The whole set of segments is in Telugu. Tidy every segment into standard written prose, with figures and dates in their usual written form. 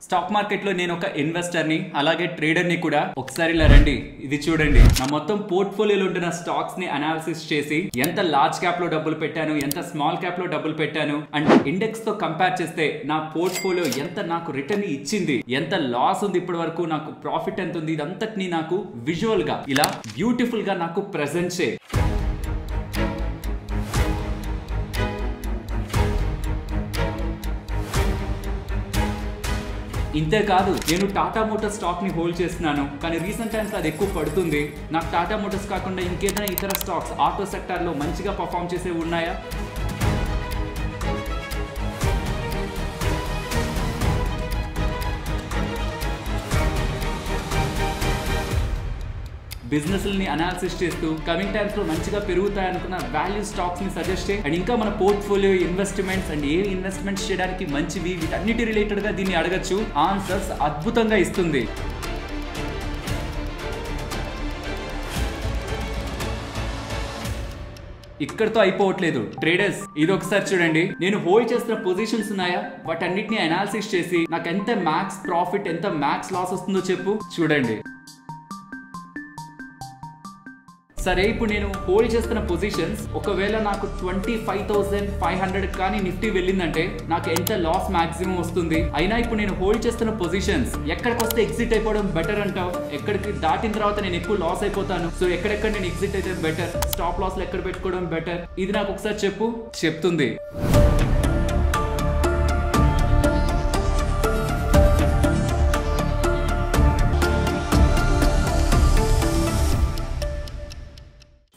స్టాక్ మార్కెట్ లో నేను ఒక ఇన్వెస్టర్ ని అలాగే ట్రేడర్ ని కూడా. ఒకసారి ఇలా రండి, ఇది చూడండి. నా మొత్తం పోర్ట్ఫోలియోలో ఉంటున్న స్టాక్స్ ని అనాలిసిస్ చేసి ఎంత లార్జ్ క్యాప్ లో డబ్బులు పెట్టాను, ఎంత స్మాల్ క్యాప్ లో డబ్బులు పెట్టాను అండ్ ఇండెక్స్ తో కంపేర్ చేస్తే నా పోర్ట్ఫోలియో ఎంత నాకు రిటర్న్ ఇచ్చింది, ఎంత లాస్ ఉంది ఇప్పటి వరకు, నాకు ప్రాఫిట్ ఎంత ఉంది, ఇదంతటిని నాకు విజువల్ గా ఇలా బ్యూటిఫుల్ గా నాకు ప్రెజెంట్ చేయి. ఇంతే కాదు, నేను టాటా మోటార్స్ స్టాక్ ని హోల్డ్ చేస్తున్నాను, కానీ రీసెంట్ టైమ్స్ అది ఎక్కువ పడుతుంది. నాకు టాటా మోటార్స్ కాకుండా ఇంకేదైనా ఇతర స్టాక్స్ ఆటో సెక్టర్ లో మంచిగా పర్ఫామ్ చేసేవి ఉన్నాయా? బిజినెస్ ని అనాలిసిస్ చేస్తూ కమింగ్ టైమ్స్ లో మంచిగా పెరుగుతాయనుకున్న వాల్యూ స్టాక్స్ ని సజెస్ట్ చేయి. అండ్ ఇంకా మన portfolio investments and A investments చేయడానికి మంచివి, వీటన్నిటి రిలేటెడ్ గా దీన్ని అడగచ్చు. ఆన్సర్స్ అద్భుతంగా ఇస్తుంది. ఇక్కడతో అయిపోవట్లేదు ట్రేడర్స్, ఇది ఒకసారి చూడండి. నేను హోల్డ్ చేస్తున్న పొజిషన్స్ ఉన్నాయా, వాటన్నిటిని అనాలిసిస్ చేసి నాకు ఎంత మ్యాక్స్ ప్రాఫిట్, ఎంత మ్యాక్స్ లాస్ వస్తుందో చెప్పు. చూడండి. సరే, ఇప్పుడు నేను హోల్డ్ చేస్తున్న పొజిషన్స్ ఒకవేళ నాకు 25,500 కానీ నిఫ్టీ వెళ్ళిందంటే నాకు ఎంత లాస్ మాక్సిమం వస్తుంది. అయినా ఇప్పుడు నేను హోల్డ్ చేస్తున్న పొజిషన్స్ ఎక్కడికి వస్తే ఎగ్జిట్ అయిపోవడం బెటర్ అంటావు? ఎక్కడికి దాటిన తర్వాత నేను ఎక్కువ లాస్ అయిపోతాను, సో ఎక్కడెక్కడ నేను ఎగ్జిట్ అయితే బెటర్, స్టాప్ లాస్ ఎక్కడ పెట్టుకోవడం బెటర్, ఇది నాకు ఒకసారి చెప్పు. చెప్తుంది.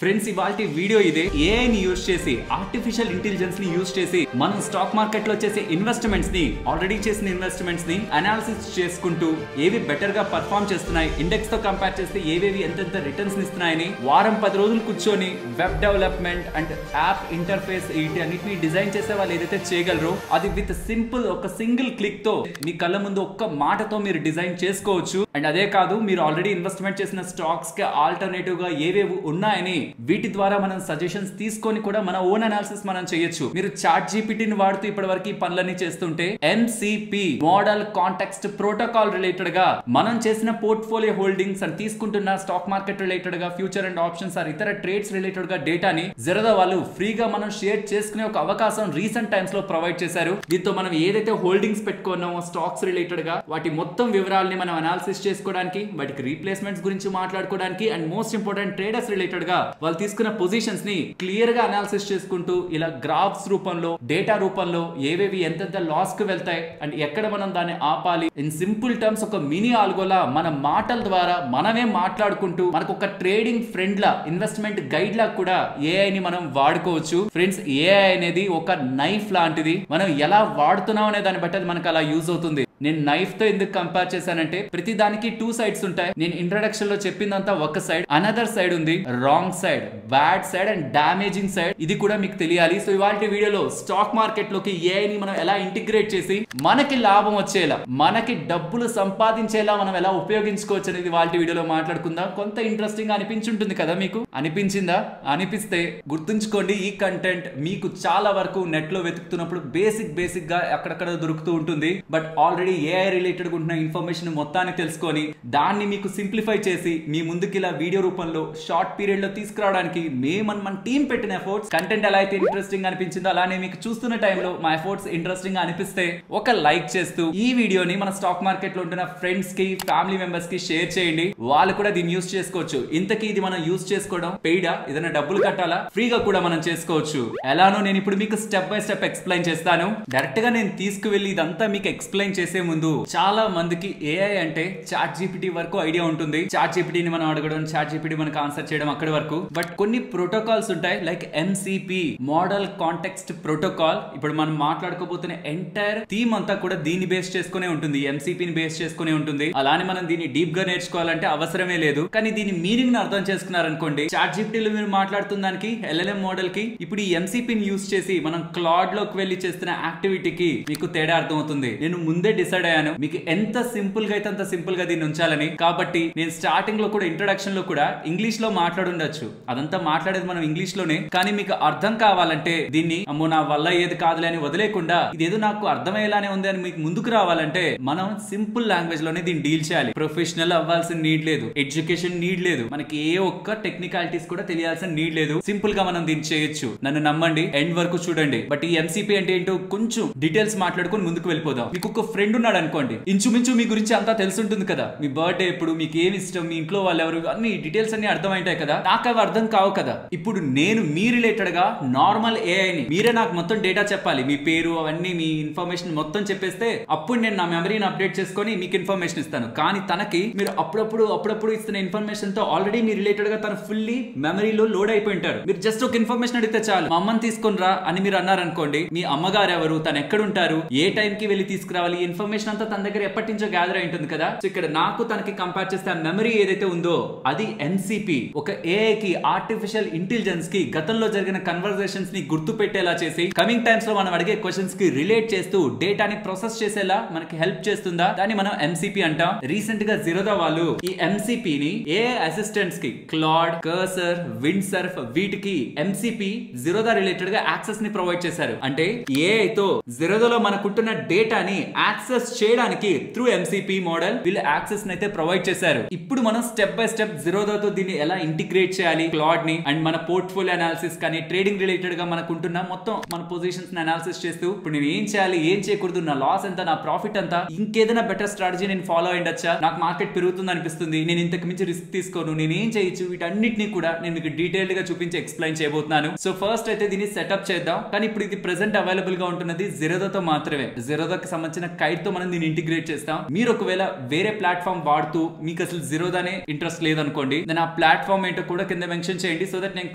ఫ్రెండ్స్, ఇవాల్టి వీడియో ఇదే. AI ని యూజ్ చేసి, ఆర్టిఫిషియల్ ఇంటెలిజెన్స్ ని యూజ్ చేసి మనం స్టాక్ మార్కెట్ లో చేసే ఇన్వెస్ట్మెంట్స్ ని, ఆల్రెడీ చేసిన ఇన్వెస్ట్మెంట్స్ ని అనాలిసిస్ చేసుకుంటూ ఏవి బెటర్ గా పర్ఫామ్ చేస్తున్నాయి, ఇండెక్స్ తో కంపేర్ చేస్తే ఏవేవి ఎంతెంత రిటర్న్స్ ఇస్తున్నాయని వారం 10 రోజులు కూర్చొని web development and app interface వీటన్నిటిని డిజైన్ చేసే వాళ్ళు ఏదైతే చేయగలరో అది విత్ సింపుల్ ఒక సింగిల్ క్లిక్ తో మీ కళ్ళ ముందు ఒక్క మాటతో మీరు డిజైన్ చేసుకోవచ్చు. అండ్ అదే కాదు, మీరు ఆల్రెడీ ఇన్వెస్ట్మెంట్ చేసిన స్టాక్స్ కి ఆల్టర్నేటివ్ గా ఏవేవి ఉన్నాయని వీటి ద్వారా మనం సజెషన్స్ తీసుకొని కూడా మన ఓన్ అనాలిసిస్ మనం చేయొచ్చు. మీరు చాట్ జీపీటీని వాడుతూ ఇప్పటి వరకు ఈ పనులన్నీ చేస్తుంటే MCP model context protocol related గా మనం చేసిన పోర్ట్ఫోలియో హోల్డింగ్స్ అండ్ తీసుకుంటున్న స్టాక్ మార్కెట్ రిలేటెడ్ గా ఫ్యూచర్ అండ్ ఆప్షన్స్ ఆర్ ఇతర ట్రేడ్స్ రిలేటెడ్ గా డేటాని జెరదా వాళ్ళు ఫ్రీగా మనం షేర్ చేసుకునే ఒక అవకాశం రీసెంట్ టైమ్స్ లో ప్రొవైడ్ చేశారు. దీంతో మనం ఏదైతే హోల్డింగ్స్ పెట్టుకున్నామో స్టాక్స్ రిలేటెడ్ గా వాటి మొత్తం వివరాలని మనం అనాలిసిస్ చేసుకోవడానికి, వాటికి రీప్లేస్మెంట్స్ గురించి మాట్లాడుకోవడానికి and most important traders related గా వాళ్ళు తీసుకున్న పొజిషన్స్ ని క్లియర్ గా అనాలిసిస్ చేసుకుంటూ ఇలా గ్రాఫ్స్ రూపంలో, డేటా రూపంలో ఏవేవి ఎంతెంత లాస్ కు వెళ్తాయి అండ్ ఎక్కడ మనం దాన్ని ఆపాలి, ఇన్ సింపుల్ టర్మ్స్ ఒక మినీ ఆల్గోలా మన మాటల ద్వారా మనమే మాట్లాడుకుంటూ మనకు ఒక ట్రేడింగ్ ఫ్రెండ్ లా, ఇన్వెస్ట్మెంట్ గైడ్ లా కూడా AI ని మనం వాడుకోవచ్చు. ఫ్రెండ్స్, AI అనేది ఒక నైఫ్ లాంటిది. మనం ఎలా వాడుతున్నాం అనే దాన్ని బట్టి అది మనకు అలా యూజ్ అవుతుంది. నేను నైఫ్ తో ఎందుకు కంపేర్ చేశానంటే ప్రతి దానికి 2 సైడ్స్ ఉంటాయి. నేను ఇంట్రడక్షన్ లో చెప్పిందంతా ఒక సైడ్, అనదర్ సైడ్ ఉంది wrong side, bad side and damaging side. ఇది కూడా మీకు తెలియాలి. సో ఇవాళ వీడియోలో స్టాక్ మార్కెట్ లోకి AI ని మనం ఎలా ఇంటిగ్రేట్ చేసి మనకి లాభం వచ్చేలా, మనకి డబ్బులు సంపాదించేలా మనం ఎలా ఉపయోగించుకోవచ్చు అనేది ఇవాళ వీడియోలో మాట్లాడుకుందాం. కొంత ఇంట్రెస్టింగ్ అనిపించుంటుంది కదా మీకు? అనిపించిందా? అనిపిస్తే గుర్తుంచుకోండి, ఈ కంటెంట్ మీకు చాలా వరకు నెట్ లో వెతుకుతున్నప్పుడు బేసిక్ గా అక్కడక్కడ దొరుకుతూ ఉంటుంది. బట్ ఆల్రెడీ AI రిలేటెడ్ ఉంటున్న ఇన్ఫర్మేషన్ మొత్తాన్ని తెలుసుకొని దాన్ని మీకు సింప్లిఫై చేసి మీ ముందుకి ఇలా వీడియో రూపంలో షార్ట్ పీరియడ్ లో తీసుకురావడానికి మన టీం పెట్టిన ఎఫర్ట్స్. కంటెంట్ ఎలా అయితే ఇంట్రెస్టింగ్ అనిపించిందో అలానే మీకు చూస్తున్న టైంలో మా ఎఫర్ట్స్ ఇంట్రెస్టింగ్ అనిపిస్తే ఒక లైక్ చేస్తూ ఈ వీడియోని మన స్టాక్ మార్కెట్ లో ఉంటున్న ఫ్రెండ్స్ కి, ఫ్యామిలీ మెంబర్స్ కి షేర్ చేయండి. వాళ్ళు కూడా దీన్ని యూజ్ చేసుకోవచ్చు. ఇంతకీ ఇది మనం యూజ్ చేసుకోవడం పెయిడా, ఏదైనా డబ్బులు కట్టాలా, ఫ్రీగా కూడా మనం చేసుకోవచ్చు. ఎలానో నేను ఇప్పుడు మీకు స్టెప్ బై స్టెప్ ఎక్స్ప్లెయిన్ చేస్తాను. డైరెక్ట్ గా నేను తీసుకువెళ్ళి ఇదంతా మీకు ఎక్స్ప్లెయిన్ చేసే ముందు చాలా మందికి AI అంటే చాట్ జీపీటీ వరకు ఐడియా ఉంటుంది. చాట్ జీపీటీని మనం అడగడం, చాట్ జీపీటీ మనకు ఆన్సర్ చేయడం అక్కడి వరకు. బట్ కొన్ని ప్రోటోకాల్స్ ఉంటాయి, like MCP model context protocol. ఇప్పుడు మనం మాట్లాడుకోబోతున్న ఎంటైర్ థీమ్ అంతా కూడా దీన్ని బేస్ చేసుకునే ఉంటుంది, MCP ని బేస్ చేసుకునే ఉంటుంది. అలానే మనం దీన్ని డీప్ గా నేర్చుకోవాలంటే అవసరమే లేదు. కానీ దీని మీనింగ్ ని అర్థం చేసుకున్నారనుకోండి, చాట్ జీపీటీలో మీరు మాట్లాడుతున్న దానికి, LLM మోడల్ కి ఇప్పుడు ఈ MCP ని యూజ్ చేసి మనం క్లాడ్ లోకి వెళ్లి చేస్తున్న యాక్టివిటీకి మీకు తేడా అర్థం అవుతుంది. నేను ముందే డిసైడ్ అయ్యాను మీకు ఎంత సింపుల్ గా అయితే అంత సింపుల్ గా దీన్ని ఉంచాలని. కాబట్టి నేను స్టార్టింగ్ లో కూడా ఇంట్రొడక్షన్ లో కూడా ఇంగ్లీష్ లో మాట్లాడుండొచ్చు, అదంతా మాట్లాడేది మనం ఇంగ్లీష్ లోనే. కానీ మీకు అర్థం కావాలంటే దీన్ని అమ్మో నా వల్ల ఏది కాదులే అని వదిలేకుండా ఇదేదో నాకు అర్థమయ్యేలానే ఉంది అని మీకు ముందుకు రావాలంటే మనం సింపుల్ లాంగ్వేజ్ లోనే దీన్ని డీల్ చేయాలి. ప్రొఫెషనల్ అవ్వాల్సిన నీడ్ లేదు, ఎడ్యుకేషన్ నీడ్ లేదు, మనకి ఏ ఒక్క టెక్నికాలిటీస్ కూడా తెలియాల్సిన నీడ్ లేదు. సింపుల్ గా మనం దీన్ని చేయొచ్చు. నన్ను నమ్మండి, ఎండ్ వరకు చూడండి. బట్ ఈ ఎంసీపీ అంటే ఏంటో కొంచెం డీటెయిల్స్ మాట్లాడుకుని ముందుకు వెళ్ళిపోదాం. మీకు ఒక ఫ్రెండ్ ఉన్నాడు అనుకోండి, ఇంచుమించు మీ గురించి అంతా తెలుసుంటుంది కదా, మీ బర్త్డే ఎప్పుడు, మీకు ఏమి ఇష్టం, మీ ఇంట్లో వాళ్ళు ఎవరు, అన్ని డీటెయిల్స్ అన్ని అర్థమైంటాయి కదా. నాకు అవి అర్థం కావు కదా. ఇప్పుడు నేను మీ రిలేటెడ్ గా నార్మల్ ఏఐని మీరే నాకు మొత్తం డేటా చెప్పాలి, మీ పేరు అవన్నీ మీ ఇన్ఫర్మేషన్ మొత్తం చెప్పేస్తే అప్పుడు నేను నా మెమరీని అప్డేట్ చేసుకొని మీకు ఇన్ఫర్మేషన్ ఇస్తాను. కానీ తనకి మీరు అప్పుడప్పుడు ఇస్తున్న ఇన్ఫర్మేషన్ తో ఆల్రెడీ మీ రిలేటెడ్ గా తను ఫుల్లీ మెమరీలో లోడ్ అయిపోయి ఉంటారు. మీరు జస్ట్ ఒక ఇన్ఫర్మేషన్ అడిగితే చాలు, మా అమ్మని తీసుకొని రా అని మీరు అన్నారనుకోండి, మీ అమ్మగారు ఎవరు, తను ఎక్కడ ఉంటారు, ఏ టైం కి వెళ్ళి తీసుకురావాలి, ఈ ఇన్ఫర్మేషన్ అంతా తన దగ్గర ఎప్పటి నుంచో గ్యాదర్ అయి ఉంటుంది కదా. సో ఇక్కడ నాకు తనకి కంపేర్ చేస్తే ఆ మెమరీ ఏదైతే ఉందో అది ఎంసీపీ. ఒక ఏఐ కి, ఆర్టిఫిషియల్ ఇంటెలిజెన్స్ కి గతంలో జరిగిన కన్వర్సేషన్స్ ని గుర్తు పెట్టేలా చేసి కమింగ్ టైమ్స్ లో మనం అడిగే క్వశ్చన్స్ కి రిలేట్ చేస్తూ డేటాని ప్రాసెస్ చేసేలా మనకి హెల్ప్ చేస్తుందా, దాన్ని మనం ఎంసీపీ అంటాం. రీసెంట్ గా జిరోదా వాళ్ళు ఈ ఎంసీపీ ని ఏఐ అసిస్టెంట్స్ కి క్లాడ్, కర్సర్, విండ్సర్ఫ్ వీటికి ఎంసీపీ జిరోదా రిలేటెడ్ గా యాక్సెస్ ని ప్రొవైడ్ చేశారు. అంటే ఏఐ తో జిరోదాలో మనకుంటున్న డేటాని యాక్సెస్ చేయడానికి త్రూ ఎంసీపీ మోడల్ వీళ్ళు యాక్సెస్ అయితే ప్రొవైడ్ చేశారు. ఇప్పుడు మనం స్టెప్ బై స్టెప్ జిరోదాతో దీన్ని ఎలా ఇంటిగ్రేట్ చేయాలి, క్లాడ్ ని, అండ్ మన పోర్ట్ఫోలియో అనాలిసిస్ కానీ ట్రేడింగ్ రిలేటెడ్ గా మనకుంటున్న మొత్తం మన పొజిషన్స్ ని అనాలిసిస్ చేస్తూ ఇప్పుడు నేను ఏం చేయాలి, ఏం చేయకూడదు, నా లాస్ ఎంత, నా ప్రాఫిట్ ఎంత, ఇంకేదైనా బెటర్ స్ట్రాటజీ నేను ఫాలో అయ్యొచ్చా, నాకు మార్కెట్ పెరుగుతుంది అనిపిస్తుంది, నేను ఇంతకు మించి రిస్క్ తీసుకోను, నేను ఏం చేయొచ్చు, వీటన్నిటిని కూడా నేను మీకు డీటెయిల్డ్ గా చూపించి ఎక్స్ప్లెయిన్ చేయబోతున్నాను. సో ఫస్ట్ అయితే దీన్ని సెటప్ చేద్దాం. కానీ ఇప్పుడు ఇది ప్రెసెంట్ అవైలబుల్ గా ఉంటున్నది జిరోదాతో మాత్రమే. జిరోదాకి సంబంధించిన కైట్ తో మనం దీన్ని ఇంటిగ్రేట్ చేస్తాం. మీరు ఒకవేళ వేరే ప్లాట్ఫామ్ వాడుతూ మీకు అసలు జిరోదానే ఇంట్రెస్ట్ లేదనుకోండి, నేను ఆ ప్లాట్ఫామ్ ఏంటో కూడా కింద మెన్షన్ చేయండి. సో దట్ నేను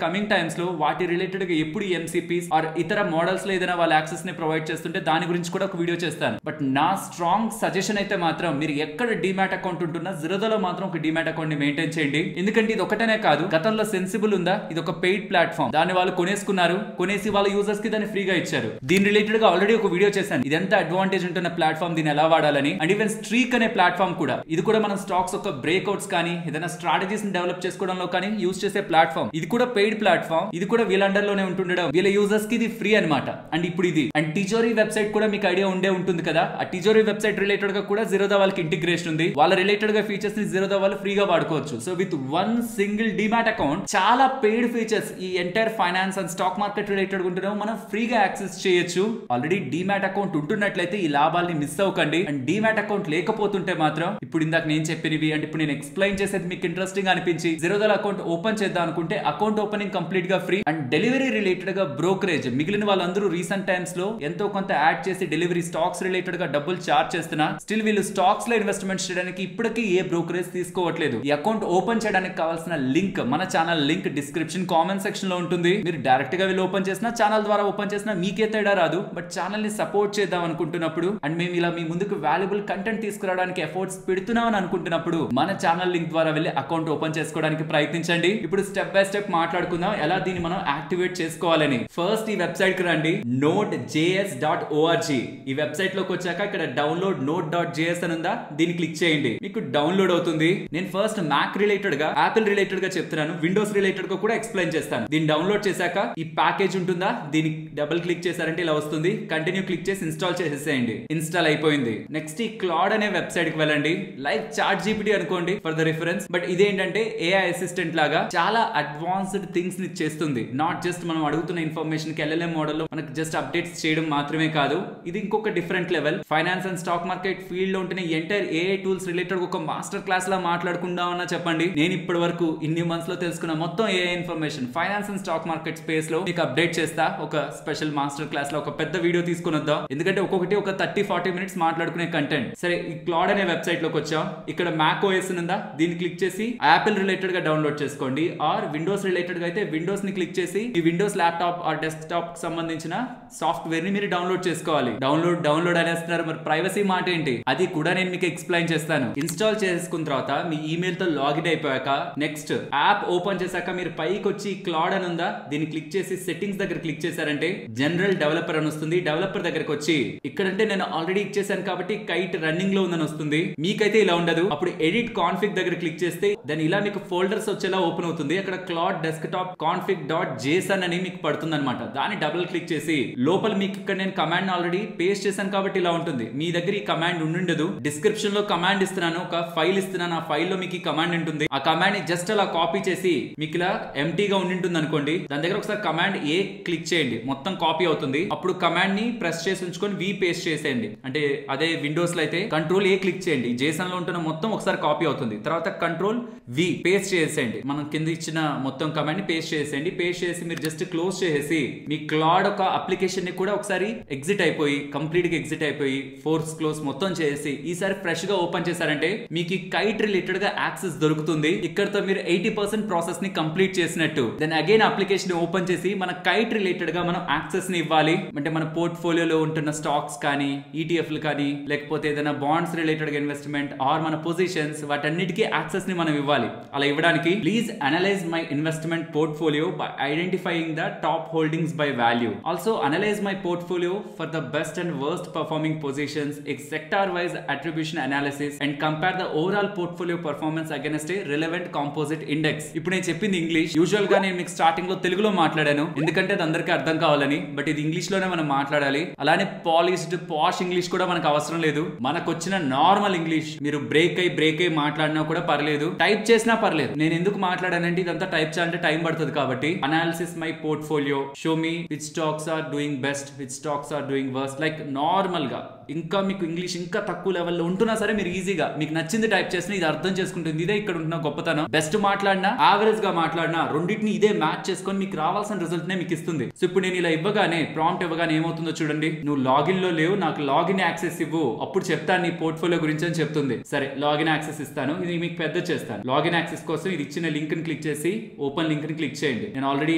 కమింగ్ టైమ్స్ లో వాటి రిలేటెడ్ గా ఎప్పుడు ఎంసీపీస్ ఆర్ ఇతర మోడల్స్ లో ఏదైనా వాళ్ళ యాక్సెస్ ని ప్రొవైడ్ చేస్తుంటే దాని గురించి కూడా ఒక వీడియో చేస్తాను. బట్ నా స్ట్రాంగ్ సజెషన్ అయితే మాత్రం మీరు ఎక్కడ డిమాట్ అకౌంట్ ఉంటున్నా జిరోదాలో మాత్రం ఒక డిమాట్ అకౌంట్ ని మెయింటైన్ చేయండి. ఎందుకంటే ఇది ఒకటనే కాదు, గతంలో సెన్సిబుల్ ఉందా, ఇది ఒక పెయిడ్ ప్లాట్ఫామ్, దాన్ని వాళ్ళు కొనేసుకున్నారు, కొనేసి వాళ్ళ యూజర్స్ కి దాన్ని ఫ్రీగా ఇచ్చారు. దీని రిలేటెడ్ గా ఆల్రెడీ ఒక వీడియో చేశాను, ఇదంతా అడ్వాంటేజ్ ఉంటున్న ప్లాట్ఫామ్, దీన్ని ఎలా వాడాలని. అండ్ ఈవెన్ స్ట్రీక్ అనే ప్లాట్ఫామ్ కూడా, ఇది కూడా మనం స్టాక్స్ ఒక బ్రేక్అవుట్స్ కానీ ఏదైనా స్ట్రాటజీస్ ని డెవలప్ చేసుకోవడంలో కానీ యూజ్ చేసే ప్లాట్ఫామ్. ఇది కూడా పెయిడ్ ప్లాట్ఫామ్, ఇది కూడా వీళ్ళ అండర్ లోనే ఉంటుండడం, వీళ్ళ యూజర్స్ కి ఇది ఫ్రీ అనమాట. అండ్ ఇప్పుడు ఇది అండ్ టిజోరీ వెబ్సైట్ కూడా మీకు ఐడియా ఉండే ఉంటుంది కదా, ఆ టిజోరీ వెబ్సైట్ రిలేటెడ్ గా కూడా జిరోదా వాళ్ళకి ఇంటిగ్రేషన్ ఉంది. వాళ్ళ రిలేటెడ్ గా ఫీచర్స్ ని జిరోదా వాళ్ళు ఫ్రీగా వాడుకోవచ్చు. So with one single demat account చాలా పెయిడ్ ఫీచర్స్ ఈ entire finance and stock market related ఉంటున్నాం మనం ఫ్రీగా యాక్సెస్ చేయొచ్చు. ఆల్రెడీ డిమాట్ అకౌంట్ ఉంటున్నట్లయితే ఈ లాభాలని మిస్ అవ్వకండి. అండ్ డిమాట్ అకౌంట్ లేకపోతుంటే మాత్రం ఇప్పుడు ఇందాక నేను చెప్పినవి అంటే ఇప్పుడు నేను ఎక్స్ప్లెయిన్ చేసేది మీకు ఇంట్రెస్టింగ్ అనిపించి జిరోదా అకౌంట్ ఓపెన్ చేద్దాం అనుకుంటే అకౌంట్ ఓపెనింగ్ కంప్లీట్ గా ఫ్రీ. అండ్ డెలివరీ రిలేటెడ్ గా బ్రోకరేజ్ మిగిలిన వాళ్ళందరూ రీసెంట్ టైమ్స్ లో ఎంతో కొంత యాడ్ చేసి డెలివరీ స్టాక్స్ రిలేటెడ్ గా డబ్బులు చార్జ్ చేస్తున్నా, స్టిల్ వీళ్ళు స్టాక్స్ లో ఇన్వెస్ట్మెంట్ చేయడానికి ఇప్పటికీ ఏ బ్రోకరేజ్ తీసుకోవట్లేదు. ఈ అకౌంట్ ఓపెన్ చేయడానికి కావాల్సిన లింక్ మన channel link description comment section లో ఉంటుంది. మీరు డైరెక్ట్ గా వెళ్ళి ఓపెన్ చేసిన, ఛానల్ ద్వారా ఓపెన్ చేసినా మీకే తేడా రాదు. బట్ ఛానల్ ని సపోర్ట్ చేద్దాం అనుకుంటున్నప్పుడు అండ్ మేము ఇలా మీ ముందుకు వాల్యుబుల్ కంటెంట్ తీసుకురావడానికి ఎఫర్ట్స్ పెడుతున్నాం అని అనుకుంటున్నప్పుడు మన ఛానల్ లింక్ ద్వారా వెళ్ళి అకౌంట్ ఓపెన్ చేసుకోవడానికి ప్రయత్నించండి. ఇప్పుడు స్టెప్ బై స్టెప్ మాట్లాడుకుందాం ఎలా దీన్ని మనం యాక్టివేట్ చేసుకోవాలని. ఫస్ట్ ఈ వెబ్సైట్ కి రండి, nodejs.org. ఈ వెబ్సైట్ లోకి వచ్చాక ఇక్కడ డౌన్లోడ్ node.js అని ఉందా, దీన్ని క్లిక్ చేయండి, మీకు డౌన్లోడ్ అవుతుంది. నేను ఫస్ట్ మ్యాక్ రిలేటెడ్ గా, యాపిల్ రిలేటెడ్ గా చెప్తున్నాను, విండోస్ రిలేటెడ్ గా కూడా ఎక్స్ప్లెయిన్ చేస్తాను. దీన్ని డౌన్లోడ్ చేశాక ఈ ప్యాకేజ్ ఉంటుందా, దీన్ని డబుల్ క్లిక్ చేశారంటే ఇలా వస్తుంది. కంటిన్యూ క్లిక్ చేసి ఇన్స్టాల్ చేసేసేయండి. ఇన్స్టాల్ అయిపోయింది. నెక్స్ట్ ఈ క్లాడ్ అనే వెబ్సైట్ కి వెళ్ళండి, లైక్ చాట్ జీపీటీ అనుకోండి ఫర్ ద రిఫరెన్స్. బట్ ఇదేంటంటే ఏఐ అసిస్టెంట్ లాగా చాలా అడ్వాన్స్డ్ థింగ్స్ ని చేస్తుంది. నాట్ జస్ట్ మనం అడుగుతున్న ఇన్ఫర్మేషన్ కి ఎల్ఎల్ఎం మోడల్ లో మనకు జస్ట్ అప్డేట్స్ చేయడం మాత్రమే కాదు, ఇది ఇంకొక different level. Finance and stock market field లో ఉంటున్న ఎంటైర్ ఏఐ టూల్స్ రిలేటెడ్ ఒక మాస్టర్ క్లాస్ లా మాట్లాడుకుందామన్నా చెప్పండి. నేను ఇప్పటి వరకు ఇన్ని మంత్స్ లో తెలుసుకున్న మొత్తం AI information finance and stock market space లో మీకు అప్డేట్ చేస్తా. ఒక స్పెషల్ మాస్టర్ క్లాస్ లో ఒక పెద్ద వీడియో తీసుకుని వద్దాం, ఎందుకంటే ఒక్కొక్కటి ఒక 30-40 మినిట్స్ మాట్లాడుకునే కంటెంట్. సరే ఈ క్లాడ్ అనే వెబ్సైట్ లోకి వచ్చాం. ఇక్కడ మ్యాక్ ఓఎస్ ఉందా, దీన్ని క్లిక్ చేసి యాపిల్ రిలేటెడ్ గా డౌన్లోడ్ చేసుకోండి. ఆర్ విండోస్ రిలేటెడ్ గా అయితే విండోస్ ని క్లిక్ చేసి ఈ విండోస్ ల్యాప్టాప్ ఆర్ డెస్క్టాప్ కి సంబంధించిన సాఫ్ట్వేర్ ని మీరు డౌన్లోడ్ చేసుకోవాలి. డౌన్లోడ్ అనేస్తున్నారు, మరి ప్రైవసీ మాట ఏంటి అది కూడా నేను మీకు ఎక్స్ప్లెయిన్ చేస్తాను. ఇన్స్టాల్ చేసుకున్న తర్వాత మీ ఈమెయిల్ తో లాగిన్ అయిపోయాక నెక్స్ట్ యాప్ ఓపెన్ చేశాక మీరు పైకి వచ్చి క్లాడ్ అని ఉందా, దీన్ని క్లిక్ చేసి సెట్టింగ్స్ దగ్గర క్లిక్ చేశారంటే జనరల్ డెవలపర్ అని వస్తుంది. డెవలపర్ దగ్గరకు వచ్చి ఇక్కడంటే నేను ఆల్రెడీ క్లిక్ చేశాను కాబట్టి కైట్ రన్నింగ్ లో ఉందని వస్తుంది. మీకైతే ఇలా ఉండదు. అప్పుడు ఎడిట్ కాన్ఫిగ్ దగ్గర క్లిక్ చేస్తే దాని ఇలా మీకు ఫోల్డర్స్ వచ్చేలా ఓపెన్ అవుతుంది. అక్కడ Claude desktop config dot JSON అని మీకు పడుతుంది అనమాట. దాన్ని డబుల్ క్లిక్ చేసి లోపల మీకు ఇక్కడ నేను కమాండ్ ఆల్రెడీ పేస్ట్ చేశాను కాబట్టి ఇలా ఉంటుంది. మీ దగ్గర ఈ కమాండ్ ఉండదు. డిస్క్రిప్షన్ లో కమాండ్ ఇస్తున్నాను, ఒక ఫైల్ ఇస్తున్నాను. ఆ ఫైల్ లో మీకు ఈ కమాండ్ ఉంటుంది. ఆ కమాండ్ ని జస్ట్ అలా కాపీ చేసి మీకు ఇలా ఎంటీగా ఉంటుంది అనుకోండి. దాని దగ్గర ఒకసారి కమాండ్ ఏ క్లిక్ చేయండి, మొత్తం కాపీ అవుతుంది. అప్పుడు కమాండ్ ని ప్రెస్ చేసి ఉంచుకొని వి పేస్ట్ చేసేయండి. అంటే అదే విండోస్ లో అయితే కంట్రోల్ ఏ క్లిక్ చేయండి, జేసన్ లో ఉంటున్న మొత్తం ఒకసారి కాపీ అవుతుంది. తర్వాత కంట్రోల్ వి పేస్ట్ చేసేయండి. మనం కింద ఇచ్చిన మొత్తం కమాండ్ ని పేస్ట్ చేసేయండి. పేస్ట్ చేసి మీరు జస్ట్ క్లోజ్ చేసేసి మీ క్లాడ్ ఒక అప్లికేషన్ ని కూడా ఒకసారి ఎగ్జిట్ అయిపోయి కంప్లీట్ గా ఎగ్జిట్ అయిపోయి ఫోర్స్ క్లోజ్ మొత్తం చేసి ఈసారి ఫ్రెష్ గా ఓపెన్ చేశారంటే మీకు ఈ కైట్ రిలేటెడ్ గా యాక్సెస్ దొరుకుతుంది. ఇక్కడతో మీరు 80% ప్రాసెస్ ని కంప్లీట్ చేసినట్టు. దెన్ అగైన్ అప్లికేషన్ ఓపెన్ చేసి మన కైట్ రిలేటెడ్ గా మనం యాక్సెస్ ని ఇవ్వాలి. అంటే మన పోర్ట్ఫోలియోలో ఉంటున్న స్టాక్స్ కానీ ఈటీఎఫ్లు కానీ లేకపోతే ఏదైనా బాండ్స్ రిలేటెడ్ గా ఇన్వెస్ట్మెంట్ ఆర్ మన పొజిషన్స్ వాటన్నిటికీ యాక్సెస్ ని మనం ఇవ్వాలి. అలా ఇవ్వడానికి please analyse my investment portfolio by identifying the top holdings by value. Also analyse my portfolio for the best and worst performing positions, sector wise attribution analysis and compare the overall portfolio performance against A relevant composite index. ఇప్పుడు నేను చెప్పింది ఇంగ్లీష్. యూజువల్ గా నేను మీకు స్టార్టింగ్ లో తెలుగులో మాట్లాడాను ఎందుకంటే అది అందరికీ అర్థం కావాలని. బట్ ఇది ఇంగ్లీష్ లోనే మనం మాట్లాడాలి. అలానే పాలిష్డ్ పాష్ ఇంగ్లీష్ కూడా మనకు అవసరం లేదు. మనకు వచ్చిన నార్మల్ ఇంగ్లీష్ మీరు బ్రేక్ అయి మాట్లాడినా కూడా పర్లేదు, టైప్ చేసినా పర్లేదు. నేను ఎందుకు మాట్లాడానంటే ఇదంతా టైప్ చేయాలంటే టైం పడుతుంది కాబట్టి. Analysis my portfolio, show me which stocks are doing best, which stocks are doing worst. Like normal గా ఇంకా మీకు ఇంగ్లీష్ ఇంకా తక్కువ లెవెల్లో ఉంటున్నా సరే మీరు ఈజీగా మీకు నచ్చింది టైప్ చేసినా ఇది అర్థం చేసుకుంటుంది. ఇదే ఇక్కడ ఉంటున్న గొప్పతనం. బెస్ట్ మాట్లాడినా యావరేజ్ గా మాట్లాడినా రెండింటిని ఇదే మ్యాచ్ చేసుకొని మీకు రావాల్సిన రిజల్ట్ నే మీకు ఇస్తుంది. సో ఇప్పుడు నేను ఇలా ఇవ్వగానే ప్రాంప్ట్ ఇవ్వగానే ఏమవుతుందో చూడండి. నువ్వు లాగిన్ లో లేవు, నాకు లాగిన్ యాక్సెస్ ఇవ్వు, అప్పుడు చెప్తాను నీ పోర్ట్ఫోలియో గురించి అని చెప్తుంది. సరే లాగిన్ యాక్సెస్ ఇస్తాను. ఇది మీకు పెద్ద చేస్తాను. లాగిన్ యాక్సెస్ కోసం ఇది ఇచ్చిన లింక్ ని క్లిక్ చేసి ఓపెన్ లింక్ ని క్లిక్ చేయండి. నేను ఆల్రెడీ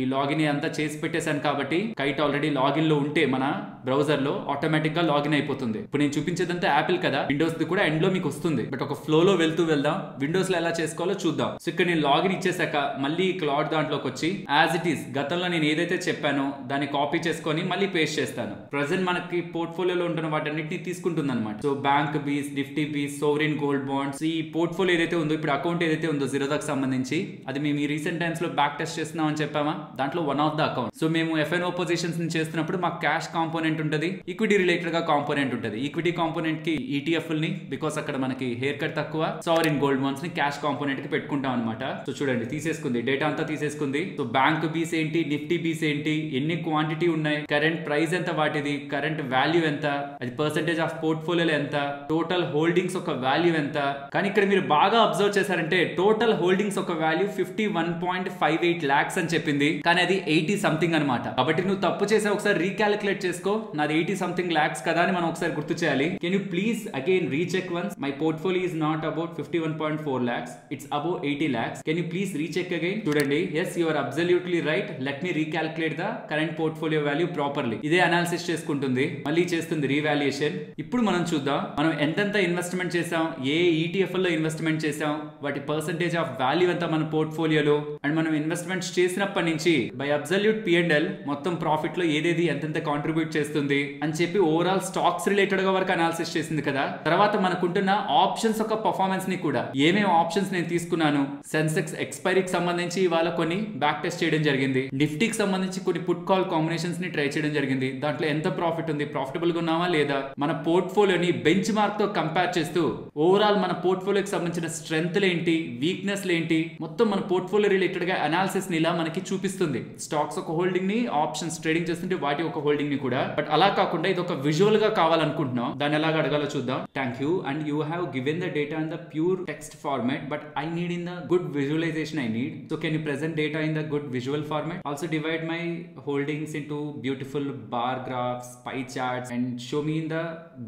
ఈ లాగిన్ అంతా చేసి పెట్టేశాను కాబట్టి కైట్ ఆల్రెడీ లాగిన్ లో ఉంటే మన బ్రౌజర్ లో ఆటోమేటిక్ గా లాగిన్ అయిపోతుంది. ఇప్పుడు నేను చూపించేదంతా యాపిల్ కదా, విండోస్ ది కూడా ఎండ్ లో మీకు వస్తుంది. బట్ ఒక ఫ్లో లో వెళ్దాం. విండోస్ లో ఎలా చేసుకోవాలో చూద్దాం. సో ఇక్కడ నేను లాగిన్ ఇచ్చేసాక మళ్ళీ క్లాడ్ దాంట్లోకి వచ్చి యాజ్ ఇట్ ఈస్ గతంలో నేను ఏదైతే చెప్పానో దాన్ని కాపీ చేసుకొని మళ్ళీ పేస్ట్ చేస్తాను. ప్రెసెంట్ మనకి పోర్ట్ఫోలియోలో ఉంటున్న వాటన్నిటిని తీసుకుంటుంది అనమాట. సో బ్యాంక్ బీస్, నిఫ్టీ బీస్, సోవరిన్ గోల్డ్ బాండ్స్, ఈ పోర్ట్ఫోలియో ఏదైతే ఉందో ఇప్పుడు అకౌంట్ ఏదైతే ఉందో జిరోదాకి సంబంధించి అది మేము ఈ రీసెంట్ టైమ్స్ లో బ్యాక్ టెస్ట్ చేస్తున్నాం అని చెప్పామా, దాంట్లో one of the account. So మేము ఎఫ్ఎన్ఓ పొజిషన్స్ చేస్తున్నప్పుడు మాకు క్యాష్ కాంపోనెంట్ ఉంటుంది, ఈక్విటీ రిలేటెడ్ గా కాంపోనెంట్ ఉంటుంది. ఈక్విటీ కాంపోనెంట్ కి ఈటీఎఫ్ ని బికాస్ అక్కడ మనకి హెయిర్ కట్ తక్కువ, సావరిన్ గోల్డ్ బాండ్స్ ని క్యాష్ కాంపోనెంట్ కి పెట్టుకుంటాం అనమాట. సో చూడండి తీసేసుకుంది, డేటా అంతా తీసేసుకుంది. సో బ్యాంక్ బీస్ ఏంటి, నిఫ్టీ బీస్ ఏంటి, ఎన్ని క్వాంటిటీ ఉన్నాయి, కరెంట్ ప్రైస్ ఎంత, వాటిది కరెంట్ వాల్యూ ఎంత, అది పర్సెంటేజ్ ఆఫ్ పోర్ట్ఫోలియోలో ఎంత, టోటల్ హోల్డింగ్స్ ఒక వాల్యూ ఎంత. కానీ ఇక్కడ మీరు బాగా అబ్జర్వ్ చేశారంటే టోటల్ హోల్డింగ్స్ ఒక వాల్యూ 51.58 lakhs అని చెప్పింది, కానీ అది 80 something అనమాట. కాబట్టి నువ్వు తప్పు చేసే ఒకసారి రీకాలిక్యులేట్ చేసుకో. నాది 80 something lakhs కదా అని మనం ఒకసారి గుర్తు చేయాలి. Can you please again recheck once. My portfolio is not about 51.4 lakhs, it's about 80 lakhs. Can you please recheck again. చూడండి, yes you are absolutely right. Let me recalculate the current portfolio value properly. ఇదే అనాలిసిస్ చేసుకుంటుంది, మళ్ళీ చేస్తుంది రీవాల్యుయేషన్. ఇప్పుడు మనం చూద్దాం మనం ఎంతెంత ఇన్వెస్ట్మెంట్ చేసాం, ఏ ఈటీఎఫ్ లో ఇన్వెస్ట్మెంట్ చేసాం, వాటి పర్సెంటేజ్ ఆఫ్ వాల్యూ ఎంత మన పోర్ట్ఫోలియోలో, అండ్ మనం ఇన్వెస్ట్మెంట్స్ చేసినప్పటి నుంచి బై అబ్సల్యూట్ P&L మొత్తం ప్రాఫిట్ లో ఏదేది ఎంతెంత కాంట్రిబ్యూట్ చేస్తుంది అని చెప్పి ఓవరాల్ స్టాక్స్ రిలేటెడ్ గా వరకు అనాలిసిస్ చేసింది కదా. తర్వాత మనకుంటున్న ఆప్షన్స్ యొక్క పర్ఫార్మెన్స్ ని కూడా, ఏమేమి ఆప్షన్స్ నేను తీసుకున్నాను, సెన్సెక్స్ ఎక్స్పైరీకి సంబంధించి ఇవాళ కొన్ని బ్యాక్ టెస్ట్ చేయడం జరిగింది, నిఫ్టీకి సంబంధించి కొన్ని పుట్ కాల్ కాంబినేషన్స్ ని ట్రై చేయడం జరిగింది. దాంట్లో ఎంత ప్రాఫిట్ ఉంది, ప్రాఫిటబుల్ గా ఉన్నామా లేదా, మన పోర్ట్ఫోలియోని బెంచ్ మార్క్ తో కంపేర్ చేస్తూ ఓవరాల్ మన పోర్ట్ఫోలియోకి సంబంధించిన స్ట్రెంగ్త్ ఏంటి, వీక్నెస్ ఏంటి, మొత్తం మన పోర్ట్ఫోలియో రిలేటెడ్ గా అనాలిసిస్ ని ఇలా మనకి చూపిస్తుంది. స్టాక్స్ ఒక హోల్డింగ్ ని, ఆప్షన్స్ ట్రేడింగ్ చేస్తుంటే వాటి ఒక హోల్డింగ్ ని కూడా. బట్ అలా కాకుండా ఇది ఒక విజువల్ గా కావాలనుకుంటున్నాం. దాన్ని ఎలాగ అడగాలో చూద్దాం. Thank you and you have given the data in the pure text format, but I need in the good visualization. I need, so can you present data in the good visual format. Also divide my holdings into beautiful bar graphs, pie charts and show me in the